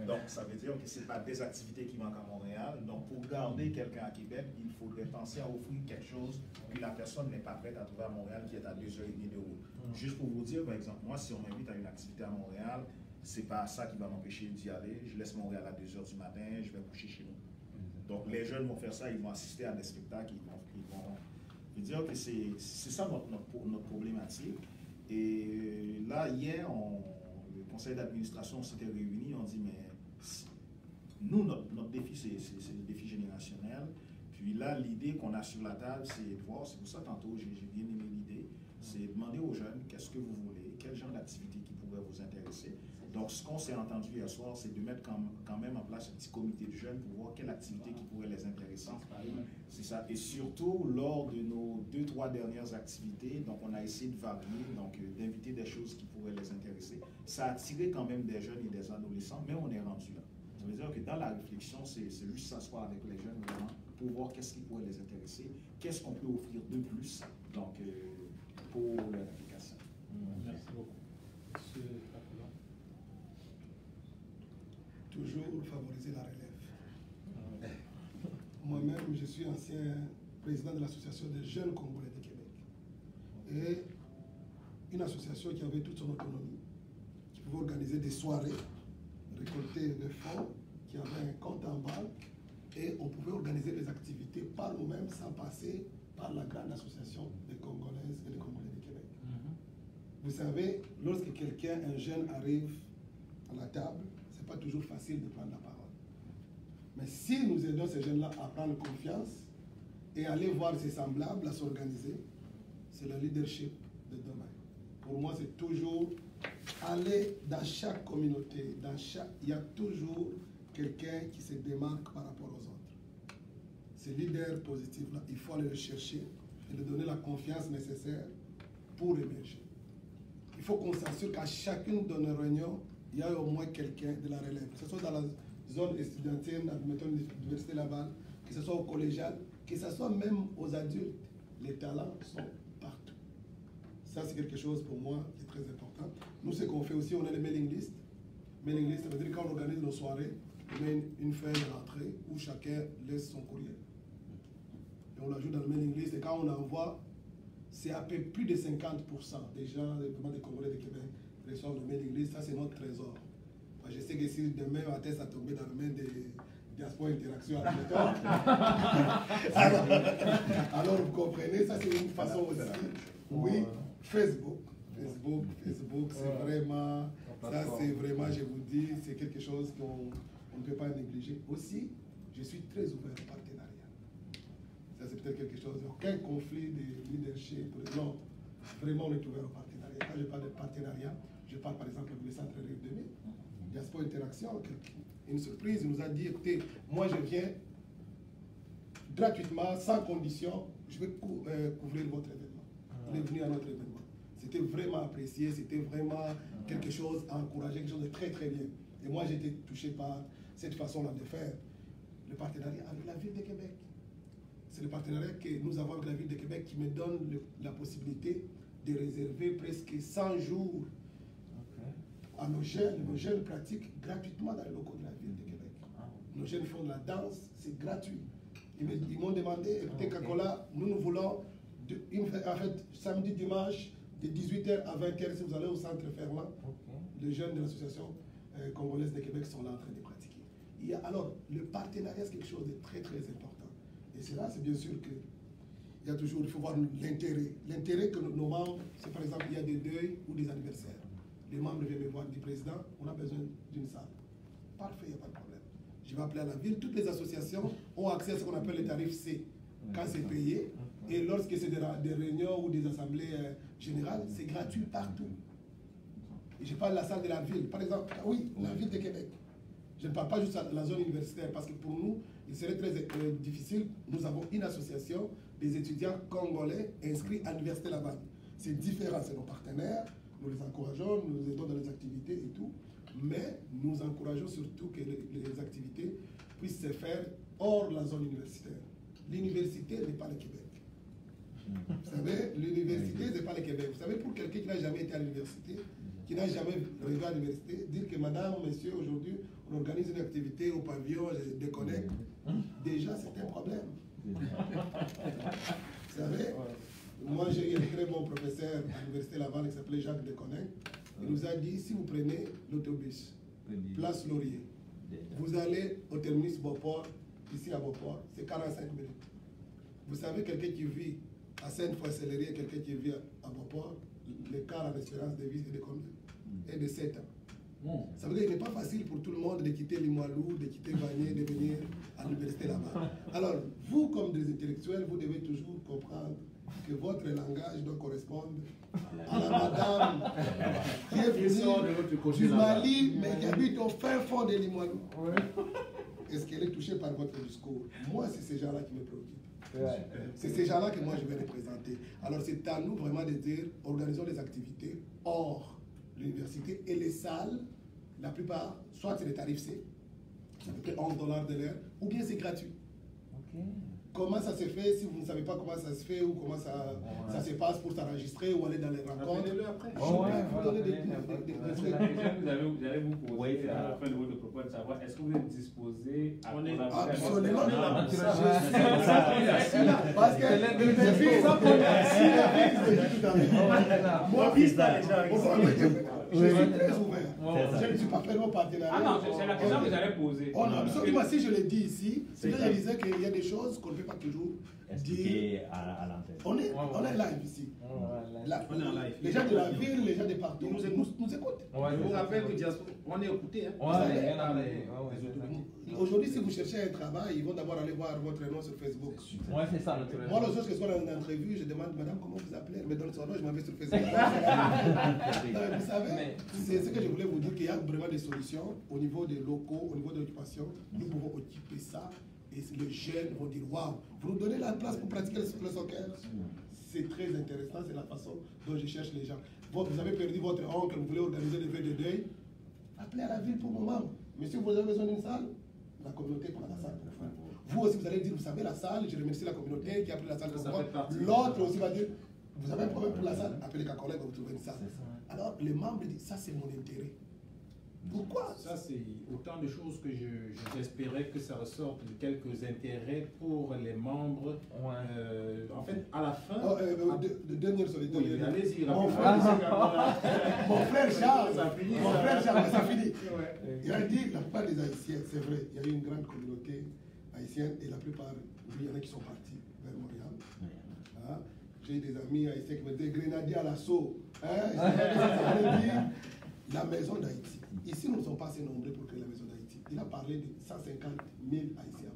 Donc, ça veut dire que ce n'est pas des activités qui manquent à Montréal. Donc, pour garder quelqu'un à Québec, il faudrait penser à offrir quelque chose que la personne n'est pas prête à trouver à Montréal, qui est à 2h30 de route. Juste pour vous dire, par exemple, moi, si on m'invite à une activité à Montréal, ce n'est pas ça qui va m'empêcher d'y aller. Je laisse Montréal à 2h du matin, je vais coucher chez nous. Donc, les jeunes vont faire ça, ils vont assister à des spectacles, ils vont je veux dire que c'est ça notre problématique. Et là, hier, le conseil d'administration s'était réuni, on dit, mais nous, notre défi, c'est le défi générationnel. Puis là, l'idée qu'on a sur la table, c'est de voir, c'est pour ça tantôt, j'ai bien aimé l'idée, c'est demander aux jeunes qu'est-ce que vous voulez, quel genre d'activité qui pourrait vous intéresser. Donc, ce qu'on s'est entendu hier soir, c'est de mettre quand même en place un petit comité de jeunes pour voir quelle activité qui pourrait les intéresser. C'est ça. Et surtout, lors de nos 2-3 dernières activités, donc on a essayé de varier, donc d'inviter des choses qui pourraient les intéresser. Ça a attiré quand même des jeunes et des adolescents, mais on est rendu là. Ça veut dire que dans la réflexion, c'est juste s'asseoir avec les jeunes vraiment pour voir qu'est-ce qui pourrait les intéresser, qu'est-ce qu'on peut offrir de plus donc, pour leur application. Merci beaucoup. Monsieur Pacoula. Toujours favoriser la relève. Moi-même, je suis ancien président de l'association des jeunes Congolais de Québec. Et une association qui avait toute son autonomie, qui pouvait organiser des soirées, récolter des fonds, qui avait un compte en banque, et on pouvait organiser des activités par nous-mêmes sans passer par la grande association des Congolaises et des Congolais de Québec. Vous savez, lorsque quelqu'un, un jeune, arrive à la table, ce n'est pas toujours facile de prendre la parole. Mais si nous aidons ces jeunes-là à prendre confiance et aller voir ses semblables, à s'organiser, c'est le leadership de demain. Pour moi, c'est toujours aller dans chaque communauté, il y a toujours quelqu'un qui se démarque par rapport aux autres. Ces leaders positifs-là, il faut aller le chercher et lui donner la confiance nécessaire pour émerger. Il faut qu'on s'assure qu'à chacune de nos réunions, il y a au moins quelqu'un de la relève, que ce soit dans la zone étudiantine, admettons l'université Laval, que ce soit au collégial, que ce soit même aux adultes. Les talents sont partout. Ça, c'est quelque chose pour moi qui est très important. Nous, ce qu'on fait aussi, on a les mailing lists. Mailing list, ça veut dire quand on organise nos soirées, on met une feuille de rentrée où chacun laisse son courriel. Et on l'ajoute dans le mailing list, et quand on envoie, c'est à peu plus de 50% des gens, des Congolais de Québec, reçoivent le mailing list. Ça, c'est notre trésor. Moi, je sais que si demain matin ça tombait dans le main des Diaspora Interaction, alors vous comprenez, ça c'est une façon aussi. Oui, Facebook, c'est vraiment, ça c'est vraiment, je vous dis, c'est quelque chose qu'on ne peut pas négliger. Aussi, je suis très ouvert au partenariat. Ça c'est peut-être quelque chose, aucun conflit de leadership, non, vraiment on est ouvert au partenariat. Quand je parle de partenariat, je parle par exemple du centre Rive 2000, Diaspora Interaction, une surprise, il nous a dit, écoutez, moi je viens gratuitement, sans condition, je vais couvrir votre événement. Il est venu à notre événement. C'était vraiment apprécié, c'était vraiment quelque chose à encourager, quelque chose de très très bien. Et moi j'ai été touché par cette façon-là de faire le partenariat avec la ville de Québec. C'est le partenariat que nous avons avec la ville de Québec qui me donne la possibilité de réserver presque 100 jours à nos jeunes pratiquent gratuitement dans les locaux de la ville de Québec. Nos jeunes font de la danse, c'est gratuit. Ils m'ont demandé, écoutez, Kakola, nous voulons, en fait, samedi, dimanche, de 18h à 20h, si vous allez au centre Ferland, les jeunes de l'association congolaise de Québec sont là en train de pratiquer. Alors, le partenariat, c'est quelque chose de très, très important. Et c'est là, c'est bien sûr que il faut voir l'intérêt. L'intérêt que nos membres, c'est par exemple, il y a des deuils ou des anniversaires. Les membres viennent me voir, du président, on a besoin d'une salle. Parfait, il n'y a pas de problème. Je vais appeler à la ville. Toutes les associations ont accès à ce qu'on appelle le tarif C, quand c'est payé. Et lorsque c'est des réunions ou des assemblées générales, c'est gratuit partout. Et je parle de la salle de la ville. Par exemple, oui, la ville de Québec. Je ne parle pas juste de la zone universitaire, parce que pour nous, il serait très difficile. Nous avons une association des étudiants congolais inscrits à l'université Laval. C'est différent, c'est nos partenaires. Nous les encourageons, nous les aidons dans les activités et tout. Mais nous encourageons surtout que les activités puissent se faire hors la zone universitaire. L'université n'est pas le Québec. Vous savez, l'université n'est pas le Québec. Vous savez, pour quelqu'un qui n'a jamais été à l'université, qui n'a jamais rêvé à l'université, dire que madame, monsieur, aujourd'hui, on organise une activité au pavillon, je déconnecte, déjà c'est un problème. Vous savez, moi j'ai eu un très bon professeur à l'université Laval qui s'appelait Jacques Déconnecte. Il nous a dit, si vous prenez l'autobus, place Laurier, vous allez au terminus Beauport, ici à Beauport, c'est 45 minutes. Vous savez, quelqu'un qui vit à Sainte-Foy-Sellerie et quelqu'un qui vit à Beauport, l'écart en espérance de vie est de combien? Et de 7 ans. Ça veut dire qu'il n'est pas facile pour tout le monde de quitter Limoilou, de quitter Vanier, de venir à l'université là-bas. Alors, vous, comme des intellectuels, vous devez toujours comprendre que votre langage doit correspondre à la madame qui est venue du Mali, mais qui habite au fin fond de Limoilou. Est-ce qu'elle est touchée par votre discours? Moi, c'est ces gens-là qui me préoccupent. C'est ces gens-là que moi je vais représenter. Alors c'est à nous vraiment de dire, organisons des activités hors l'université et les salles, la plupart, soit c'est des tarifs C, ça fait 11 $ de l'heure, ou bien c'est gratuit. Comment ça se fait si vous ne savez pas comment ça se fait ou comment ça se passe pour s'enregistrer ou aller dans les rencontres? Je vais vous donner des trucs. Vous allez vous poser à la fin de votre propos de savoir est-ce que vous êtes disposé à collaborer? Absolument. Parce que moi, je suis très ouvert. Je ne suis pas fermé au partenariat. Ah non, c'est la question que vous allez poser. Absolument, si je le dis ici, c'est que je disais qu'il y a des choses qu'on ne peut pas toujours dire à l'antenne. On est live ici. On est en live. Les gens de la ville, les gens de partout nous écoutent. Je vous rappelle que on est écouté. Aujourd'hui, si vous cherchez un travail, ils vont d'abord aller voir votre nom sur Facebook. Ouais, c'est ça. Moi, l'autre chose que je sois dans une entrevue, je demande, madame, comment vous appelez? Elle me donne son nom, je m'en vais sur Facebook. Vous savez, c'est ce que je voulais vous dire, qu'il y a vraiment des solutions au niveau des locaux, au niveau de l'occupation. Nous pouvons occuper ça et les jeunes vont dire, waouh, vous nous donnez la place pour pratiquer le soccer? C'est très intéressant, c'est la façon dont je cherche les gens. Vous avez perdu votre oncle, vous voulez organiser des vœux de deuil? Appelez à la ville pour vos membres. Mais si vous avez besoin d'une salle, la communauté prend la salle pour faire. Vous aussi, vous allez dire, vous savez, la salle, je remercie la communauté qui a pris la salle pour moi. L'autre aussi va dire, vous avez un problème pour la salle, appelez qu'un collègue, vous trouvez une salle. Alors, les membres disent, ça c'est mon intérêt. Pourquoi? Ça, c'est autant de choses que j'espérais que ça ressorte de quelques intérêts pour les membres. En fait, à la fin... Dernière solitude. Oui, allez-y, mon frère Charles, ça finit. Il a dit, la plupart des Haïtiens, c'est vrai, il y a eu une grande communauté haïtienne et la plupart, il y en a qui sont partis vers Montréal. J'ai des amis haïtiens qui me disaient grenadiers à l'assaut. La maison d'Haïti. Ici, nous ne sommes pas assez nombreux pour créer la maison d'Haïti. Il a parlé de 150 000 Haïtiens.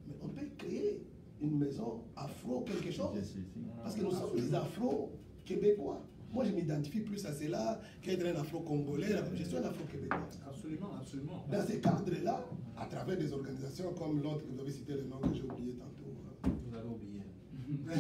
Mais on peut créer une maison afro quelque chose. Parce que nous sommes des afro-québécois. Moi, je m'identifie plus à cela qu'être un afro-congolais. Je suis un afro-québécois. Absolument, absolument. Dans ces cadres-là, à travers des organisations comme l'autre que vous avez cité le nom que j'ai oublié tantôt. Vous avez oublié. Non,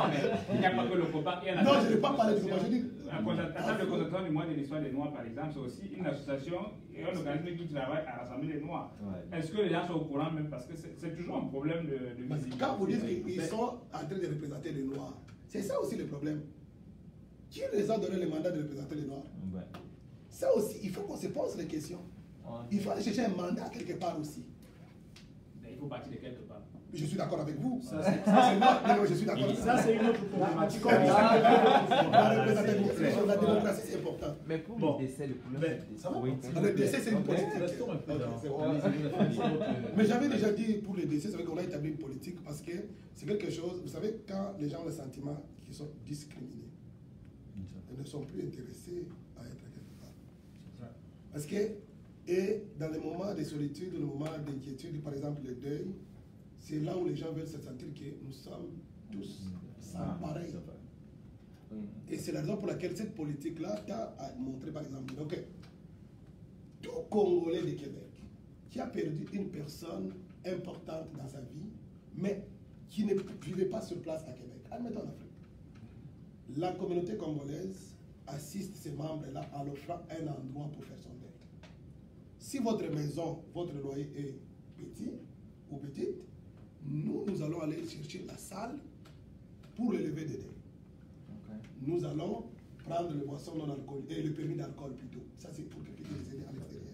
mais il n'y a pas que le combat. Non, je n'ai pas parlé du combat. Je dis, La table de concertation du mois de l'histoire des Noirs, par exemple, c'est aussi une association et un organisme qui travaille à rassembler les Noirs. Est-ce que les gens sont au courant même? Parce que c'est toujours un problème de visibilité. Quand vous dites qu'ils sont en train de représenter les Noirs, c'est ça aussi le problème. Qui les a donné le mandat de représenter les Noirs? Ça aussi, il faut qu'on se pose les questions. Il faut aller chercher un mandat quelque part aussi. Mais il faut partir de quelque part. Je suis d'accord avec vous. Ça, c'est je suis d'accord avec vous. Ça, c'est une autre problématique. La démocratie, c'est important. Mais pour le décès, le problème, le décès, c'est une politique. Mais j'avais déjà dit pour le décès, c'est vrai qu'on a établi une politique parce que c'est quelque chose, vous savez, quand les gens ont le sentiment qu'ils sont discriminés, ils ne sont plus intéressés à être quelque part. Parce que, et dans les moments de solitude, les moments d'inquiétude, par exemple le deuil, c'est là où les gens veulent se sentir que nous sommes tous pareils. Et c'est la raison pour laquelle cette politique-là t'a montré, par exemple, donc, tout Congolais de Québec qui a perdu une personne importante dans sa vie, mais qui ne vivait pas sur place à Québec, admettons en Afrique, la communauté congolaise assiste ces membres-là en offrant un endroit pour faire son deuil. Si votre maison, votre loyer est petit ou petite, nous allons aller chercher la salle pour le lever des deuils. Nous allons prendre le boisson non alcoolique et le permis d'alcool plutôt. Ça, c'est pour quelqu'un qui est à l'extérieur.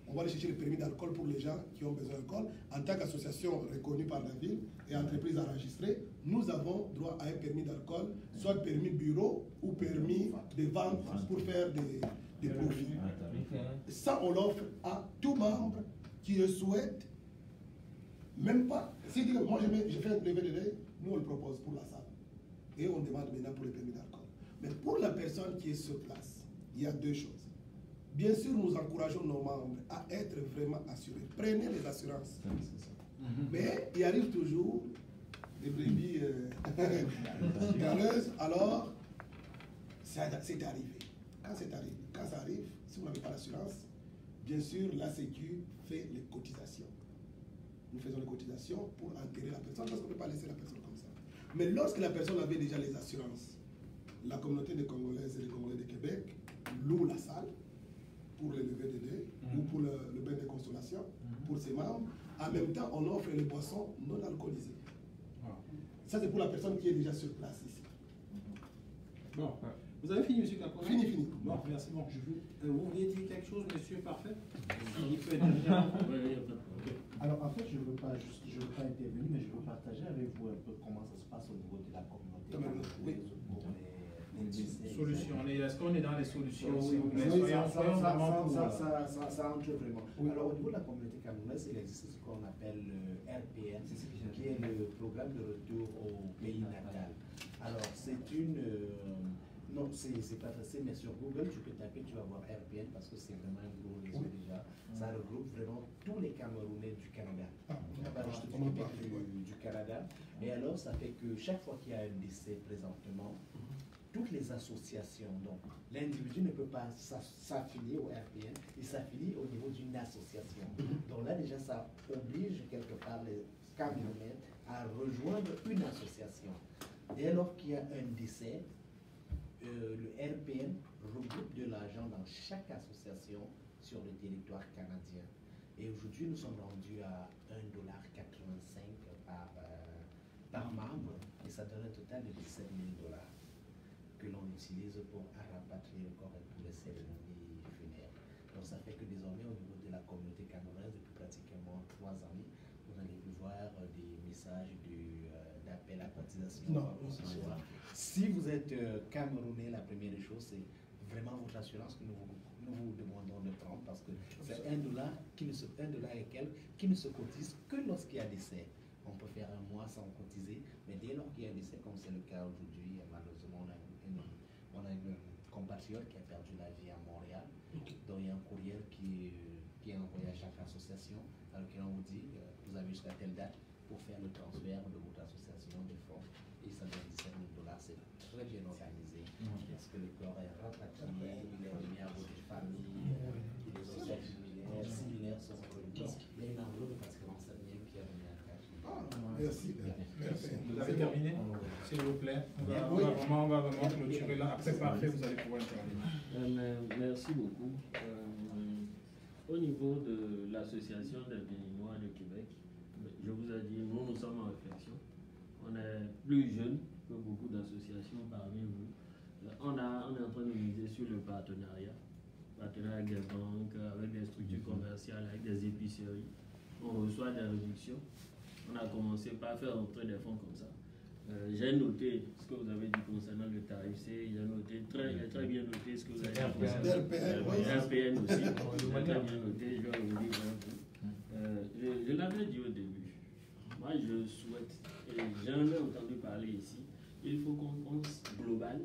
On va aller chercher le permis d'alcool pour les gens qui ont besoin d'alcool. En tant qu'association reconnue par la ville et entreprise enregistrée, nous avons droit à un permis d'alcool, soit permis bureau ou permis de vente pour faire des profits. Ça, on l'offre à tout membre qui le souhaite. Même pas. S'il dit que moi je fais un lever de deuil, nous on le propose pour la salle. Et on demande maintenant pour le permis d'alcool. Mais pour la personne qui est sur place, il y a deux choses. Bien sûr, nous encourageons nos membres à être vraiment assurés. Prenez les assurances. Mais il arrive toujours des brebis galeuses. Alors, c'est arrivé. Quand ça arrive, si vous n'avez pas l'assurance, bien sûr, la Sécu fait les cotisations. Nous faisons les cotisations pour enterrer la personne parce qu'on ne peut pas laisser la personne comme ça. Mais lorsque la personne avait déjà les assurances, la communauté des Congolaises et des Congolais de Québec loue la salle pour le lever de deuil ou pour le bain de consolation pour ses membres. En même temps, on offre les boissons non alcoolisées. Ça, c'est pour la personne qui est déjà sur place ici. Bon. Vous avez fini, monsieur Kakona? Fini. Bon, merci. Bon, vous vouliez dire quelque chose, monsieur? Parfait. Il peut intervenir. Alors, en fait, je ne veux pas intervenir, mais je veux partager avec vous un peu comment ça se passe au niveau de la communauté. Est-ce qu'on est dans les solutions? Ça entre vraiment. Alors, au niveau de la communauté camerounaise, il existe ce qu'on appelle le RPN, qui est le programme de retour au pays natal. Alors, c'est une... non, c'est pas facile, mais sur Google, tu peux taper, tu vas voir RPN parce que c'est vraiment un gros réseau déjà. Ça regroupe vraiment tous les Camerounais du Canada. Pas juste du Canada. Et alors, ça fait que chaque fois qu'il y a un décès présentement, toutes les associations, donc l'individu ne peut pas s'affilier au RPN, il s'affilie au niveau d'une association. Donc là, déjà, ça oblige quelque part les Camerounais à rejoindre une association. Dès lors qu'il y a un décès, le RPN regroupe de l'argent dans chaque association sur le territoire canadien. Et aujourd'hui, nous sommes rendus à $1,85 par membre, et ça donne un total de $17 000 que l'on utilise pour rapatrier le corps et pour les cérémonies funèbres. Donc ça fait que désormais, au niveau de la communauté camerounaise, depuis pratiquement 3 années, vous allez voir des messages d'appel à cotisation. Si vous êtes Camerounais, la première chose, c'est vraiment votre assurance que nous vous demandons de prendre parce que c'est $1 qui ne se cotise que lorsqu'il y a décès. On peut faire un mois sans cotiser, mais dès lors qu'il y a décès, comme c'est le cas aujourd'hui, malheureusement, on a une compatriote qui a perdu la vie à Montréal. Donc il y a un courrier qui est envoyé à chaque association, dans lequel on vous dit vous avez jusqu'à telle date pour faire le transfert de votre association de fonds. Et ça donne $17 000. C'est très bien organisé parce que le corps est rapatrié, il est remis à votre famille, les autres similaires sont remis. Il y a une enveloppe de pratiquement 7 000 qui est remis à cash. Merci. Vous avez terminé, s'il vous plaît. On va vraiment clôturer là. Après, parfait, vous allez pouvoir intervenir. Merci beaucoup. Au niveau de l'association des Béninois de Québec, je vous ai dit, nous sommes en réflexion. On est plus jeunes que beaucoup d'associations parmi vous. On est en train de miser sur le partenariat avec des banques, avec des structures commerciales, avec des épiceries. On reçoit des réductions. On a commencé par faire entrer des fonds comme ça. J'ai noté ce que vous avez dit concernant le tarif C, j'ai noté très bien noté ce que vous avez dit concernant le RPN aussi. J'ai très bien noté, je vais vous dire un peu. Je l'avais dit au début. Moi, je souhaite, et j'en ai entendu parler ici, il faut qu'on pense global,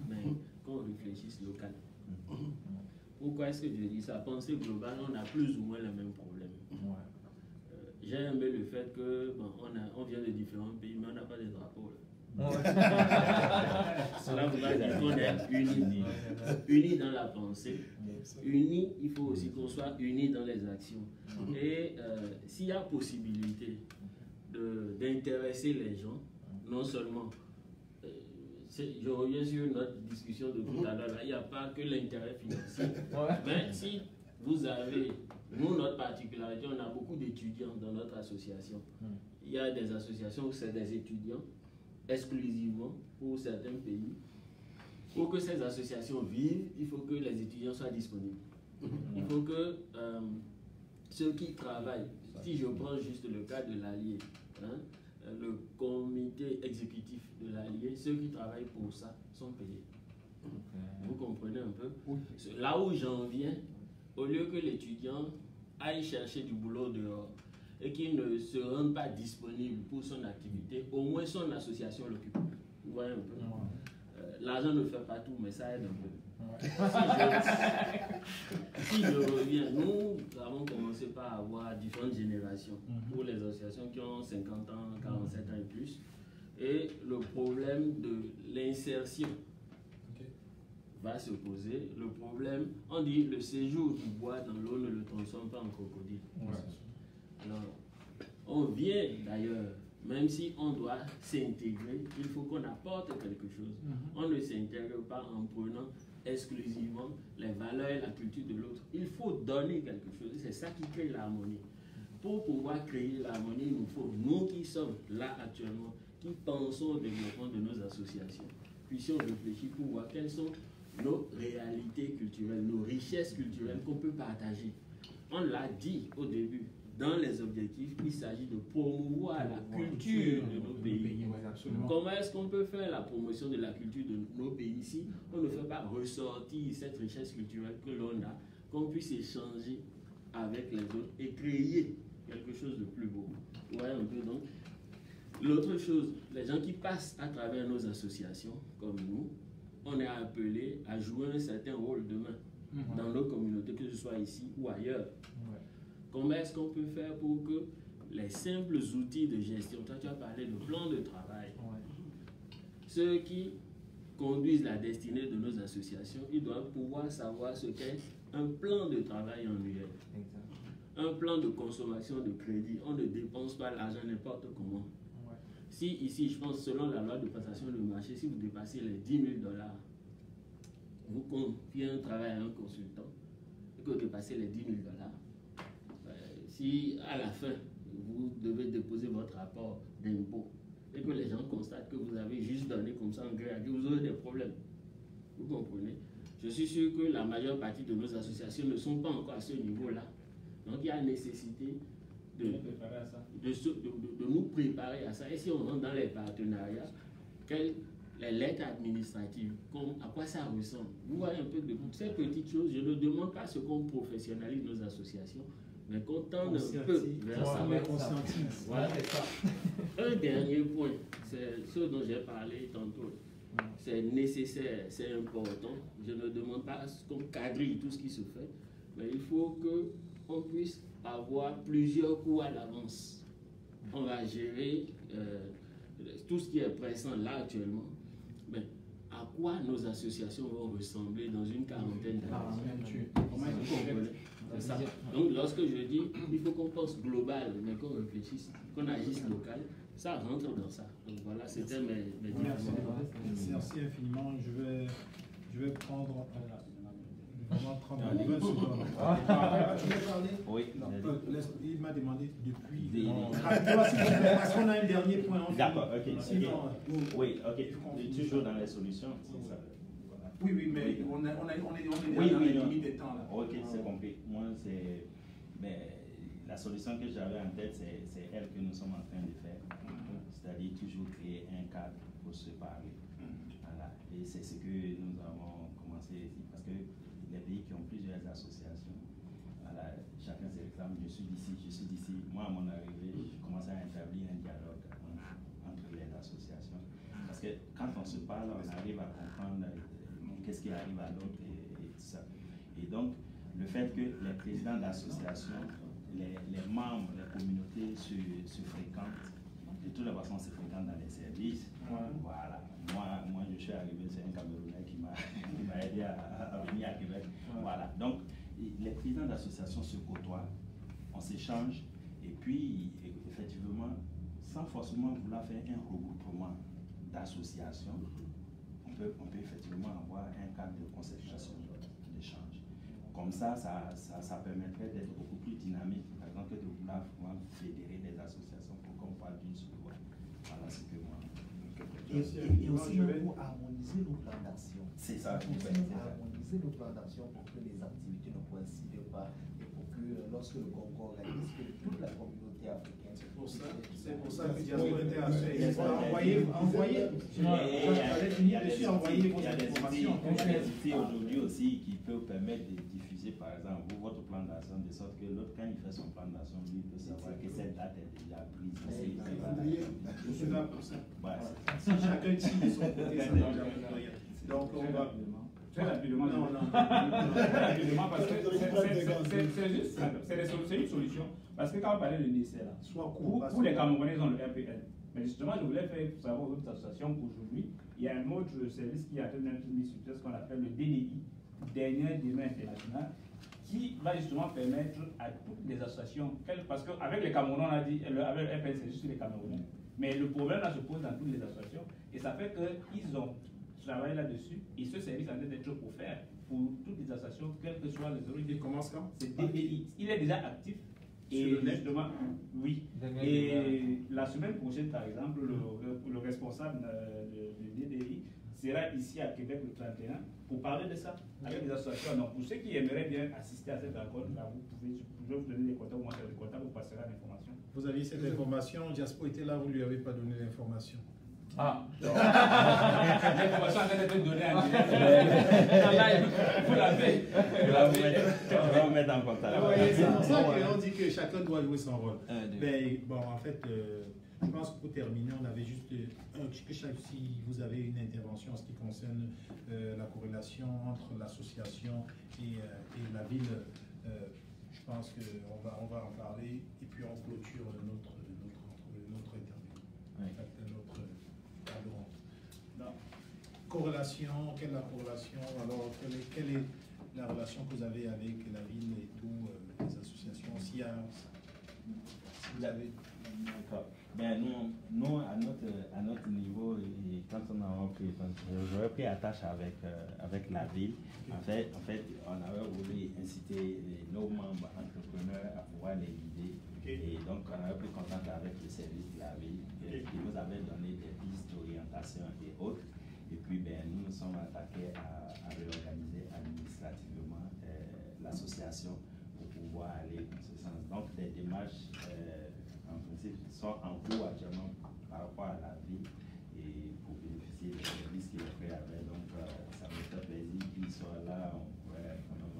mais qu'on réfléchisse local. Pourquoi est-ce que je dis ça? Penser global, on a plus ou moins les mêmes problèmes. J'ai aimé le fait que on vient de différents pays, mais on n'a pas de drapeau. Cela voudrait dire qu'on est unis dans la pensée. Unis, il faut aussi qu'on soit unis dans les actions. Et s'il y a possibilité d'intéresser les gens, non seulement, je reviens sur notre discussion de tout à l'heure, il n'y a pas que l'intérêt financier, mais si vous avez, nous, notre particularité, on a beaucoup d'étudiants dans notre association. Il y a des associations où c'est des étudiants exclusivement pour certains pays. Pour que ces associations vivent, il faut que les étudiants soient disponibles. Il faut que ceux qui travaillent, si je prends juste le cas de l'Allier, le comité exécutif de l'Allier, ceux qui travaillent pour ça sont payés. Vous comprenez un peu? Là où j'en viens, au lieu que l'étudiant aille chercher du boulot dehors et qu'il ne se rende pas disponible pour son activité, au moins son association l'occupe. Vous voyez un peu? L'argent ne fait pas tout, mais ça aide un peu. Si je reviens, nous avons commencé par avoir différentes générations pour les associations qui ont 50 ans, 47 ans et plus. Et le problème de l'insertion va se poser. Le problème, on dit le séjour du bois dans l'eau ne le transforme pas en crocodile. Alors, on vient d'ailleurs, même si on doit s'intégrer, il faut qu'on apporte quelque chose. On ne s'intègre pas en prenant exclusivement les valeurs et la culture de l'autre. Il faut donner quelque chose. C'est ça qui crée l'harmonie. Pour pouvoir créer l'harmonie, il nous faut, nous qui sommes là actuellement, qui pensons au développement de nos associations, puissions réfléchir pour voir quelles sont nos réalités culturelles, nos richesses culturelles qu'on peut partager. On l'a dit au début, dans les objectifs, il s'agit de promouvoir la culture de nos pays. Comment est-ce qu'on peut faire la promotion de la culture de nos pays ici? On ne fait pas ressortir cette richesse culturelle que l'on a, qu'on puisse échanger avec les autres et créer quelque chose de plus beau. Vous voyez un peu donc? L'autre chose, les gens qui passent à travers nos associations, comme nous, on est appelé à jouer un certain rôle demain dans nos communautés, que ce soit ici ou ailleurs. Comment est-ce qu'on peut faire pour que les simples outils de gestion, toi tu as parlé de plan de travail, ceux qui conduisent la destinée de nos associations, ils doivent pouvoir savoir ce qu'est un plan de travail annuel. Un plan de consommation de crédit. On ne dépense pas l'argent n'importe comment. Si ici, je pense, selon la loi de passation de marché, si vous dépassez les 10 000 $, vous confiez un travail à un consultant et que vous dépassez les 10 000 $, si à la fin, vous devez déposer votre rapport d'impôt et que les gens constatent que vous avez juste donné comme ça en gré à gré, vous aurez des problèmes. Vous comprenez? Je suis sûr que la majeure partie de nos associations ne sont pas encore à ce niveau-là. Donc il y a nécessité de nous préparer à ça. Et si on rentre dans les partenariats, les lettres administratives, à quoi ça ressemble? Vous voyez un peu de ces petites choses. Je ne demande pas ce qu'on professionnalise nos associations, mais qu'on tende un peu vers ça. Voilà. Un dernier point, c'est ce dont j'ai parlé tantôt. C'est nécessaire, c'est important. Je ne demande pas qu'on quadrille tout ce qui se fait, mais il faut qu'on puisse avoir plusieurs coups à l'avance. On va gérer tout ce qui est pressant là actuellement, mais à quoi nos associations vont ressembler dans une quarantaine d'années? C'est ça. Donc lorsque je dis il faut qu'on pense global, mais qu'on réfléchisse, qu'on agisse local, ça rentre dans ça. Donc voilà, c'était mes Merci infiniment. Je vais prendre... Vraiment 30 secondes. Oui. Il m'a demandé depuis. Parce qu'on a un dernier point. D'accord, ok. Oui, ok. Toujours dans les solutions, c'est ça. Oui, mais on est dans les limites des temps là. Ok, c'est compris. Moi, c'est. Mais la solution que j'avais en tête, c'est elle que nous sommes en train de faire. C'est-à-dire toujours créer un cadre pour se parler. Voilà. Et c'est ce que nous avons commencé ici. Parce que les pays qui ont plusieurs associations, voilà, chacun se réclame, je suis d'ici. Moi, à mon arrivée, je commençais à établir un dialogue entre les associations. Parce que quand on se parle, on arrive à comprendre qu'est-ce qui arrive à l'autre et tout ça. Et donc, le fait que les présidents d'associations, les membres, les communautés se fréquentent, de toute façon, se fréquentent dans les services. Voilà. Moi, je suis arrivé, c'est un Camerounais qui m'a aidé à venir à Québec. Voilà. Donc, les présidents d'associations se côtoient, on s'échange, et puis, effectivement, sans forcément vouloir faire un regroupement d'associations, on peut effectivement avoir un cadre de concertation, d'échange. Comme ça permettrait d'être beaucoup plus dynamique, par exemple, que de vouloir fédérer des associations pour qu'on parle d'une seule voix. Voilà ce que moi. Et aussi pour harmoniser nos plans d'action. C'est ça. Harmoniser nos plans d'action pour que les activités ne coïncident pas et pour que lorsque le Congo organise, que toute la communauté africaine se trouve. C'est pour ça que Diaspora était envoyer aujourd'hui aussi qui peut permettre de diffuser par exemple votre plan d'action de sorte que l'autre quand il fait son plan d'action lui peut savoir que cette date est déjà prise. Je suis là pour ça. Si chacun tire de son côté, ça n'a jamais rien. Donc on va. Très rapidement. Non. Rapidement parce que c'est juste simple. C'est une solution. Parce que quand on parlait de lycée là, pour les Camerounais, ils ont le RPN. Mais justement, je voulais faire savoir aux autres associations qu'aujourd'hui, il y a un autre service qui a été mis sur place qu'on appelle le DDI, Dernier Demain International, qui va justement permettre à toutes les associations, parce qu'avec les Camerounais, on a dit, avec le RPN, c'est juste les Camerounais. Mais le problème là se pose dans toutes les associations, et ça fait qu'ils ont travaillé là-dessus, et ce service a d'être offert pour toutes les associations, quelles que soient les origines. Il commence quand? C'est DDI. Il est déjà actif. Et justement, oui. Et la semaine prochaine, par exemple, le responsable de DDI sera ici à Québec le 31 pour parler de ça avec les associations. Donc, pour ceux qui aimeraient bien assister à cette rencontre, là, je vais vous donner les contacts, moi, les contacts, vous passerez l'information. Vous aviez cette information, Diaspora était là, vous ne lui avez pas donné l'information. Ah, l'information a été donnée en direct. Vous l'avez. On va vous mettre en contact. C'est pour ça qu'on dit que chacun doit jouer son rôle. Mais bon, en fait, je pense que pour terminer, on avait juste si vous avez une intervention en ce qui concerne la corrélation entre l'association et la ville, je pense qu'on va en parler et puis on clôture notre interview. Oui. Corrélation, quelle est la corrélation? Alors, quelle est la relation que vous avez avec la ville et tout, les associations? Si vous avez... D'accord. Ben, nous à notre niveau, et quand j'aurais pris attache avec la ville, en fait, on avait voulu inciter nos membres entrepreneurs à pouvoir les guider. Et donc, on avait pris contact avec le service de la ville qui nous avait donné des pistes d'orientation et autres. Et puis, ben, nous nous sommes attaqués à réorganiser administrativement l'association pour pouvoir aller dans ce sens. Donc, des démarches, en principe, sont en cours actuellement par rapport à la ville et pour bénéficier des services qu'il offrait avec. Donc, ça me fait plaisir qu'ils soient là, on pourrait quand même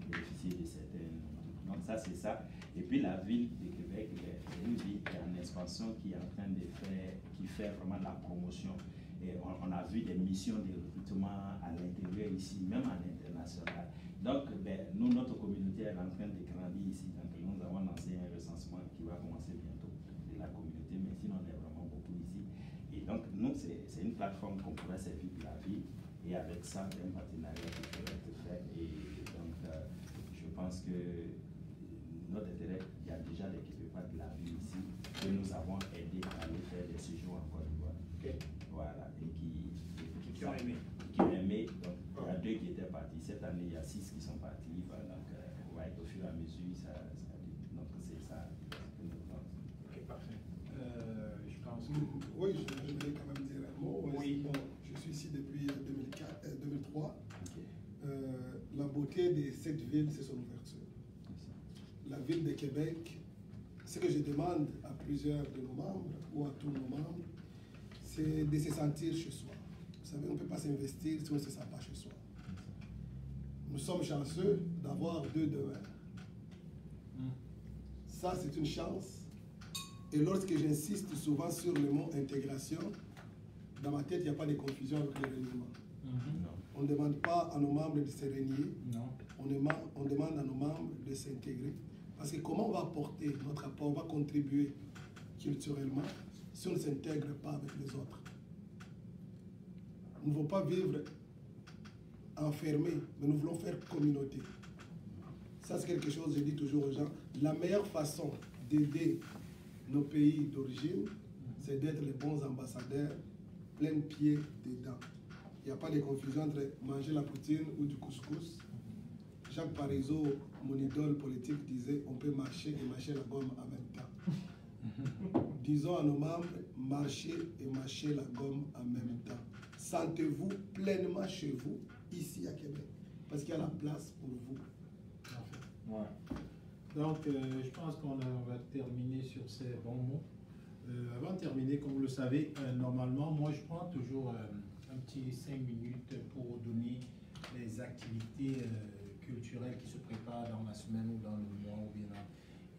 bénéficier de certaines. Donc, ça, c'est ça. Et puis, la ville de Québec, c'est une ville qui est en expansion, qui est en train de faire, qui fait vraiment la promotion. Et on a vu des missions de recrutement à l'intérieur ici, même à l'international. Donc, ben, nous, notre communauté est en train de grandir ici. Donc, nous avons lancé un recensement qui va commencer bientôt de la communauté, mais sinon, on est vraiment beaucoup ici. Et donc, nous, c'est une plateforme qu'on pourrait servir pour la ville. Et avec ça, un partenariat qui pourrait être fait. Et donc, je pense que notre intérêt, il y a déjà des Québécois de la ville ici que nous avons aidé à aller faire 6 qui sont partis. Voilà, donc, au fur et à mesure, donc c'est ça. Ok, parfait. Je pense. Oui, je voulais quand même dire un mot. Oui. Bon, je suis ici depuis 2003. La beauté de cette ville, c'est son ouverture. La ville de Québec, ce que je demande à plusieurs de nos membres ou à tous nos membres, c'est de se sentir chez soi. Vous savez, on ne peut pas s'investir si on ne se sent pas chez soi. Nous sommes chanceux d'avoir 2 demeures. Ça, c'est une chance. Et lorsque j'insiste souvent sur le mot intégration, dans ma tête, il n'y a pas de confusion avec le reniement. On ne demande pas à nos membres de se renier. On demande à nos membres de s'intégrer. Parce que comment on va apporter notre apport, on va contribuer culturellement si on ne s'intègre pas avec les autres. Nous ne voulons pas vivre enfermés, mais nous voulons faire communauté. Ça, c'est quelque chose, je dis toujours aux gens, la meilleure façon d'aider nos pays d'origine, c'est d'être les bons ambassadeurs, plein pied dedans. Il n'y a pas de confusion entre manger la poutine ou du couscous. Jacques Parizeau, mon idole politique, disait on peut marcher et mâcher la gomme en même temps. Disons à nos membres, marchez et mâchez la gomme en même temps. Sentez-vous pleinement chez vous, ici à Québec, parce qu'il y a la place pour vous. Ouais. Donc, je pense qu'on va terminer sur ces bons mots. Avant de terminer, comme vous le savez, normalement, moi, je prends toujours un petit 5 minutes pour donner les activités culturelles qui se préparent dans la semaine ou dans le mois ou bien là.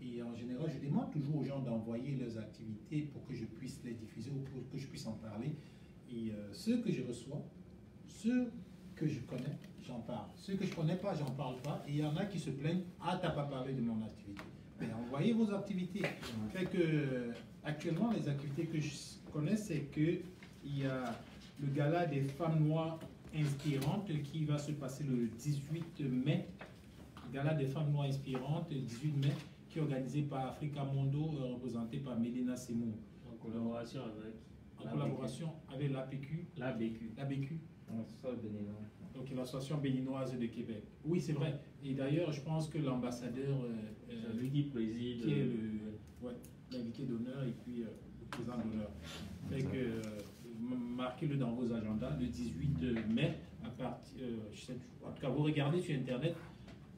Et en général, je demande toujours aux gens d'envoyer leurs activités pour que je puisse les diffuser ou pour que je puisse en parler. Et ceux que je reçois, ceux que je connais, j'en parle. Ceux que je ne connais pas, j'en parle pas. Et il y en a qui se plaignent, ah, t'as pas parlé de mon activité. Mais envoyez vos activités. Fait que, actuellement, les activités que je connais, c'est qu'il y a le gala des femmes noires inspirantes qui va se passer le 18 mai. Gala des femmes noires inspirantes, le 18 mai, qui est organisé par Africa Mondo, représenté par Mélina Semou. En collaboration avec l'APQ. L'ABQ. Donc l'association béninoise de Québec. Oui, c'est vrai. Et d'ailleurs, je pense que l'ambassadeur, lui qui préside, qui est l'invité d'honneur et puis le président d'honneur. Fait que marquez-le dans vos agendas le 18 mai à partir. En tout cas, vous regardez sur Internet,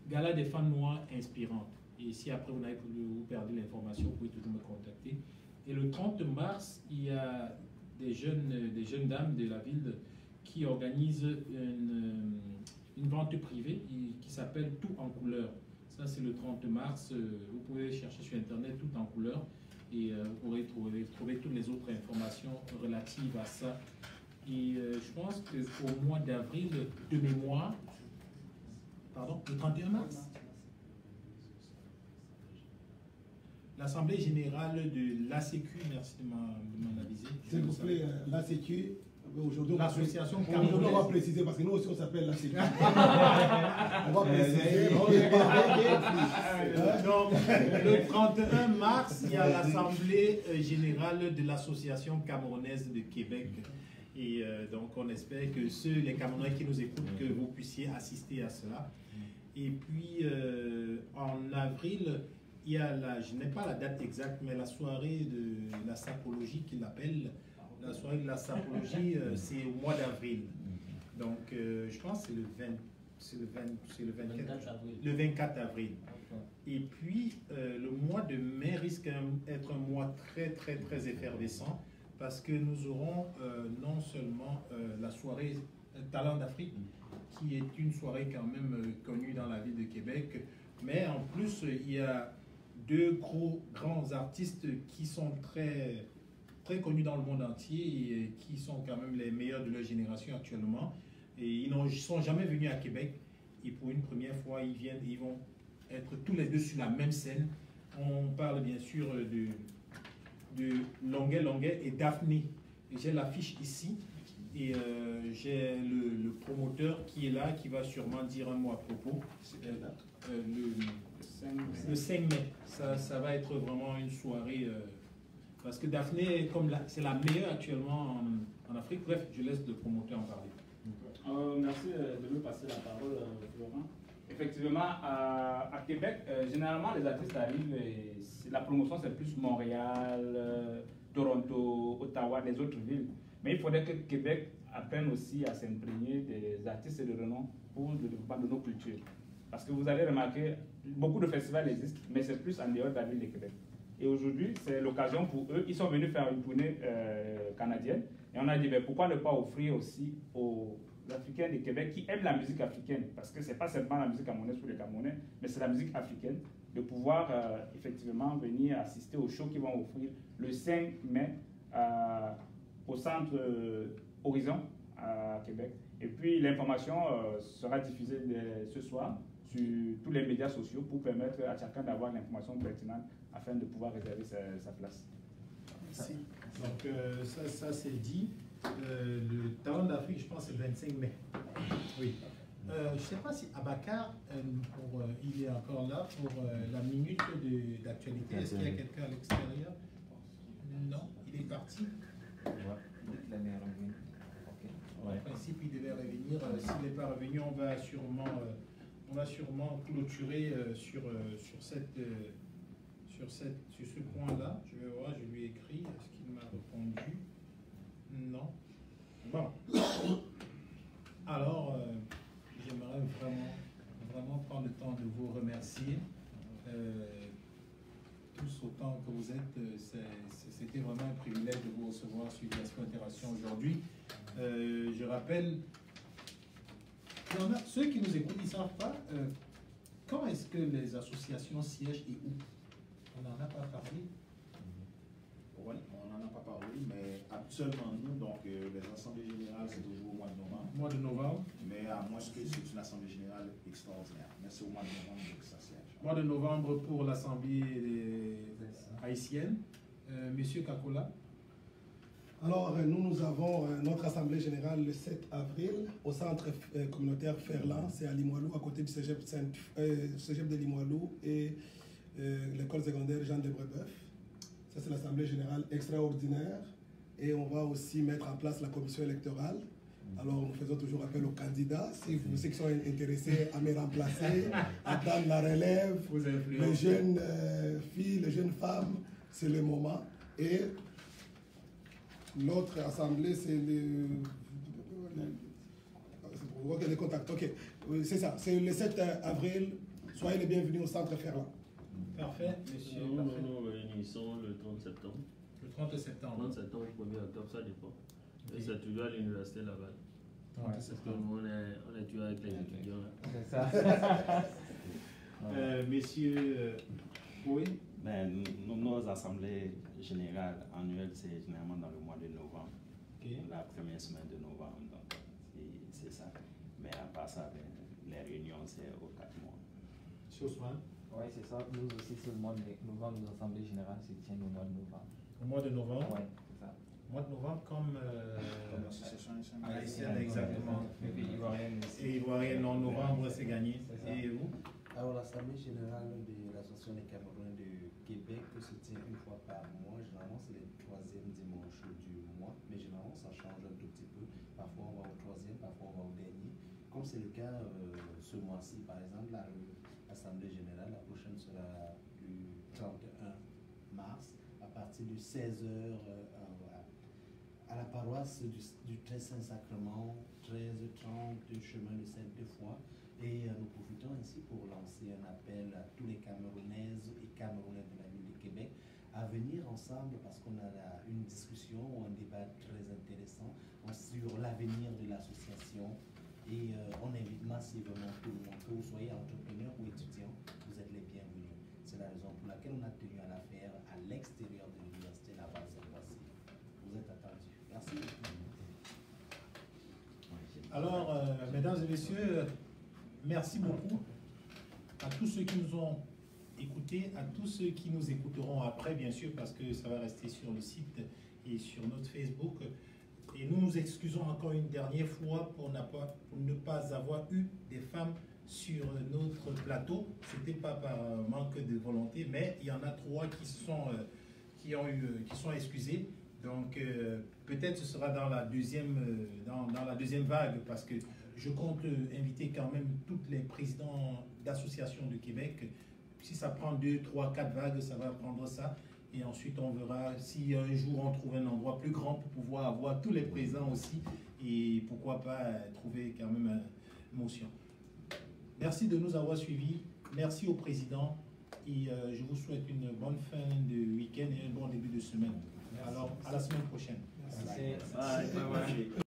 Gala des femmes noires inspirantes. Et si après vous perdez l'information, vous pouvez toujours me contacter. Et le 30 mars, il y a des jeunes dames de la ville qui organisent une vente privée qui s'appelle Tout en couleur. Ça, c'est le 30 mars. Vous pouvez chercher sur Internet Tout en couleur et vous pourrez trouver toutes les autres informations relatives à ça. Et je pense qu'au mois d'avril, de mémoire, pardon, le 31 mars, l'Assemblée générale de l'ACQ, merci de m'en aviser. S'il vous plaît, l'ACQ, aujourd'hui, l'association on va préciser parce que nous aussi on s'appelle l'ACQ. On va préciser. Donc, le 31 mars, il y a l'Assemblée générale de l'Association camerounaise de Québec. Et donc, on espère que les Camerounais qui nous écoutent, que vous puissiez assister à cela. Et puis, en avril, il y a je n'ai pas la date exacte, mais la soirée de la sapologie qu'il appelle. La soirée de la sapologie, c'est au mois d'avril. Donc, je pense que c'est le 24 avril. Et puis, le mois de mai risque d'être un mois très, très, très effervescent parce que nous aurons non seulement la soirée Talent d'Afrique, qui est une soirée quand même connue dans la ville de Québec, mais en plus, il y a deux grands artistes qui sont très, très connus dans le monde entier et qui sont quand même les meilleurs de leur génération actuellement. Et ils ne sont jamais venus à Québec. Et pour une première fois, ils vont être tous les deux sur la même scène. On parle bien sûr de Longuet et Daphné. J'ai l'affiche ici. Et j'ai le promoteur qui est là, qui va sûrement dire un mot à propos. Le 5 mai, ça va être vraiment une soirée, parce que Daphné, c'est la meilleure actuellement en Afrique. Bref, je laisse le promoteur en parler. Merci de me passer la parole, Florent. Effectivement, à Québec, généralement, les artistes arrivent et la promotion, c'est plus Montréal, Toronto, Ottawa, les autres villes. Mais il faudrait que Québec apprenne aussi à s'imprégner des artistes de renom pour le développement de nos cultures. Parce que vous allez remarquer, beaucoup de festivals existent, mais c'est plus en dehors de la ville de Québec. Et aujourd'hui, c'est l'occasion pour eux. Ils sont venus faire une tournée canadienne. Et on a dit, ben, pourquoi ne pas offrir aussi aux Africains de Québec qui aiment la musique africaine, parce que ce n'est pas seulement la musique camerounaise pour les Camerounais, mais c'est la musique africaine, de pouvoir effectivement venir assister au show qu'ils vont offrir le 5 mai au centre Horizon à Québec. Et puis l'information sera diffusée ce soir sur tous les médias sociaux pour permettre à chacun d'avoir l'information pertinente afin de pouvoir réserver sa place. Merci. Donc ça c'est dit. Le Talent d'Afrique, je pense, c'est le 25 mai. Oui. Je ne sais pas si Abakar, il est encore là pour la minute d'actualité. Est-ce qu'il y a quelqu'un à l'extérieur? Non, il est parti. En principe, il devait revenir. S'il n'est pas revenu, on va sûrement clôturer sur ce point-là. Je vais voir, je lui ai écrit. Est-ce qu'il m'a répondu? Non. Bon. Alors, j'aimerais vraiment prendre le temps de vous remercier. Tous autant que vous êtes, c'était vraiment un privilège de vous recevoir sur Diaspora Interaction aujourd'hui. Je rappelle, il y en a, ceux qui nous écoutent, ils ne savent pas quand est-ce que les associations siègent et où. On n'en a pas parlé. Oui, on n'en a pas parlé, mais actuellement, nous, donc, les assemblées générales, c'est toujours au mois de novembre. Mois de novembre. Mais à moins que c'est une assemblée générale extraordinaire. Mais c'est au mois de novembre que ça siège. Mois de novembre pour l'Assemblée haïtienne. Monsieur Kakola. Alors, nous avons notre assemblée générale le 7 avril au centre communautaire Ferland, c'est à Limoilou, à côté du cégep de Limoilou et l'école secondaire Jean de Brébeuf. Ça, c'est l'assemblée générale extraordinaire. Et on va aussi mettre en place la commission électorale. Alors, nous faisons toujours appel aux candidats. Si vous ceux qui sont intéressés à me remplacer, à prendre la relève, les jeunes filles, les jeunes femmes, c'est le moment. Et l'autre assemblée, c'est les contacts. Ok, c'est ça. C'est le 7 avril. Soyez les bienvenus au centre Ferland. Parfait, monsieur. Nous réunissons le 30 septembre. Le 30 septembre. 30 septembre, 1er octobre, ça dépend. Et c'est toujours à l'université Laval. Ouais, parce que on est toujours avec les étudiants. C'est ça. Messieurs, oui. Ben, nos assemblées générales annuelles, c'est généralement dans le mois de novembre. Okay. La première semaine de novembre, donc c'est ça. Mais à part ça, les réunions, c'est aux 4 mois. Chosman. Oui, c'est ça. Nous aussi, c'est le mois de novembre, nos assemblées générales se tiennent au mois de novembre. Au mois de novembre? Oui, c'est ça. Mois de novembre comme l'association haïtienne, exactement. Et ivoirienne aussi. Et ivoirienne en novembre, c'est gagné. Et vous? Alors, l'Assemblée générale de l'Association des Camerounais de Québec se tient une fois par mois. Généralement, c'est le 3e dimanche du mois, mais généralement, ça change un tout petit peu. Parfois, on va au 3e, parfois, on va au dernier. Comme c'est le cas ce mois-ci, par exemple, l'Assemblée générale, la prochaine sera le 31 mars, à partir de 16h à la paroisse du Très Saint-Sacrement, 13h30, chemin de Sainte-Foy. Et nous profitons ainsi pour lancer un appel à tous les Camerounaises et Camerounais de la ville de Québec à venir ensemble parce qu'on a une discussion ou un débat très intéressant sur l'avenir de l'association. Et on invite massivement tout le monde, que vous soyez entrepreneur ou étudiant, vous êtes les bienvenus. C'est la raison pour laquelle on a tenu à la faire à l'extérieur de l'université Laval cette fois-ci. Vous êtes attendus. Merci. Alors, mesdames et messieurs, merci beaucoup à tous ceux qui nous ont écoutés, à tous ceux qui nous écouteront après, bien sûr, parce que ça va rester sur le site et sur notre Facebook. Et nous nous excusons encore une dernière fois pour ne pas avoir eu des femmes sur notre plateau. Ce n'était pas par manque de volonté, mais il y en a 3 qui sont excusées. Donc, peut-être ce sera dans la deuxième vague, parce que je compte inviter quand même tous les présidents d'associations de Québec. Si ça prend 2, 3, 4 vagues, ça va prendre ça. Et ensuite, on verra si un jour on trouve un endroit plus grand pour pouvoir avoir tous les présidents aussi. Et pourquoi pas trouver quand même une motion. Merci de nous avoir suivis. Merci au président. Et je vous souhaite une bonne fin de week-end et un bon début de semaine. Alors, à la semaine prochaine. Merci. Bye.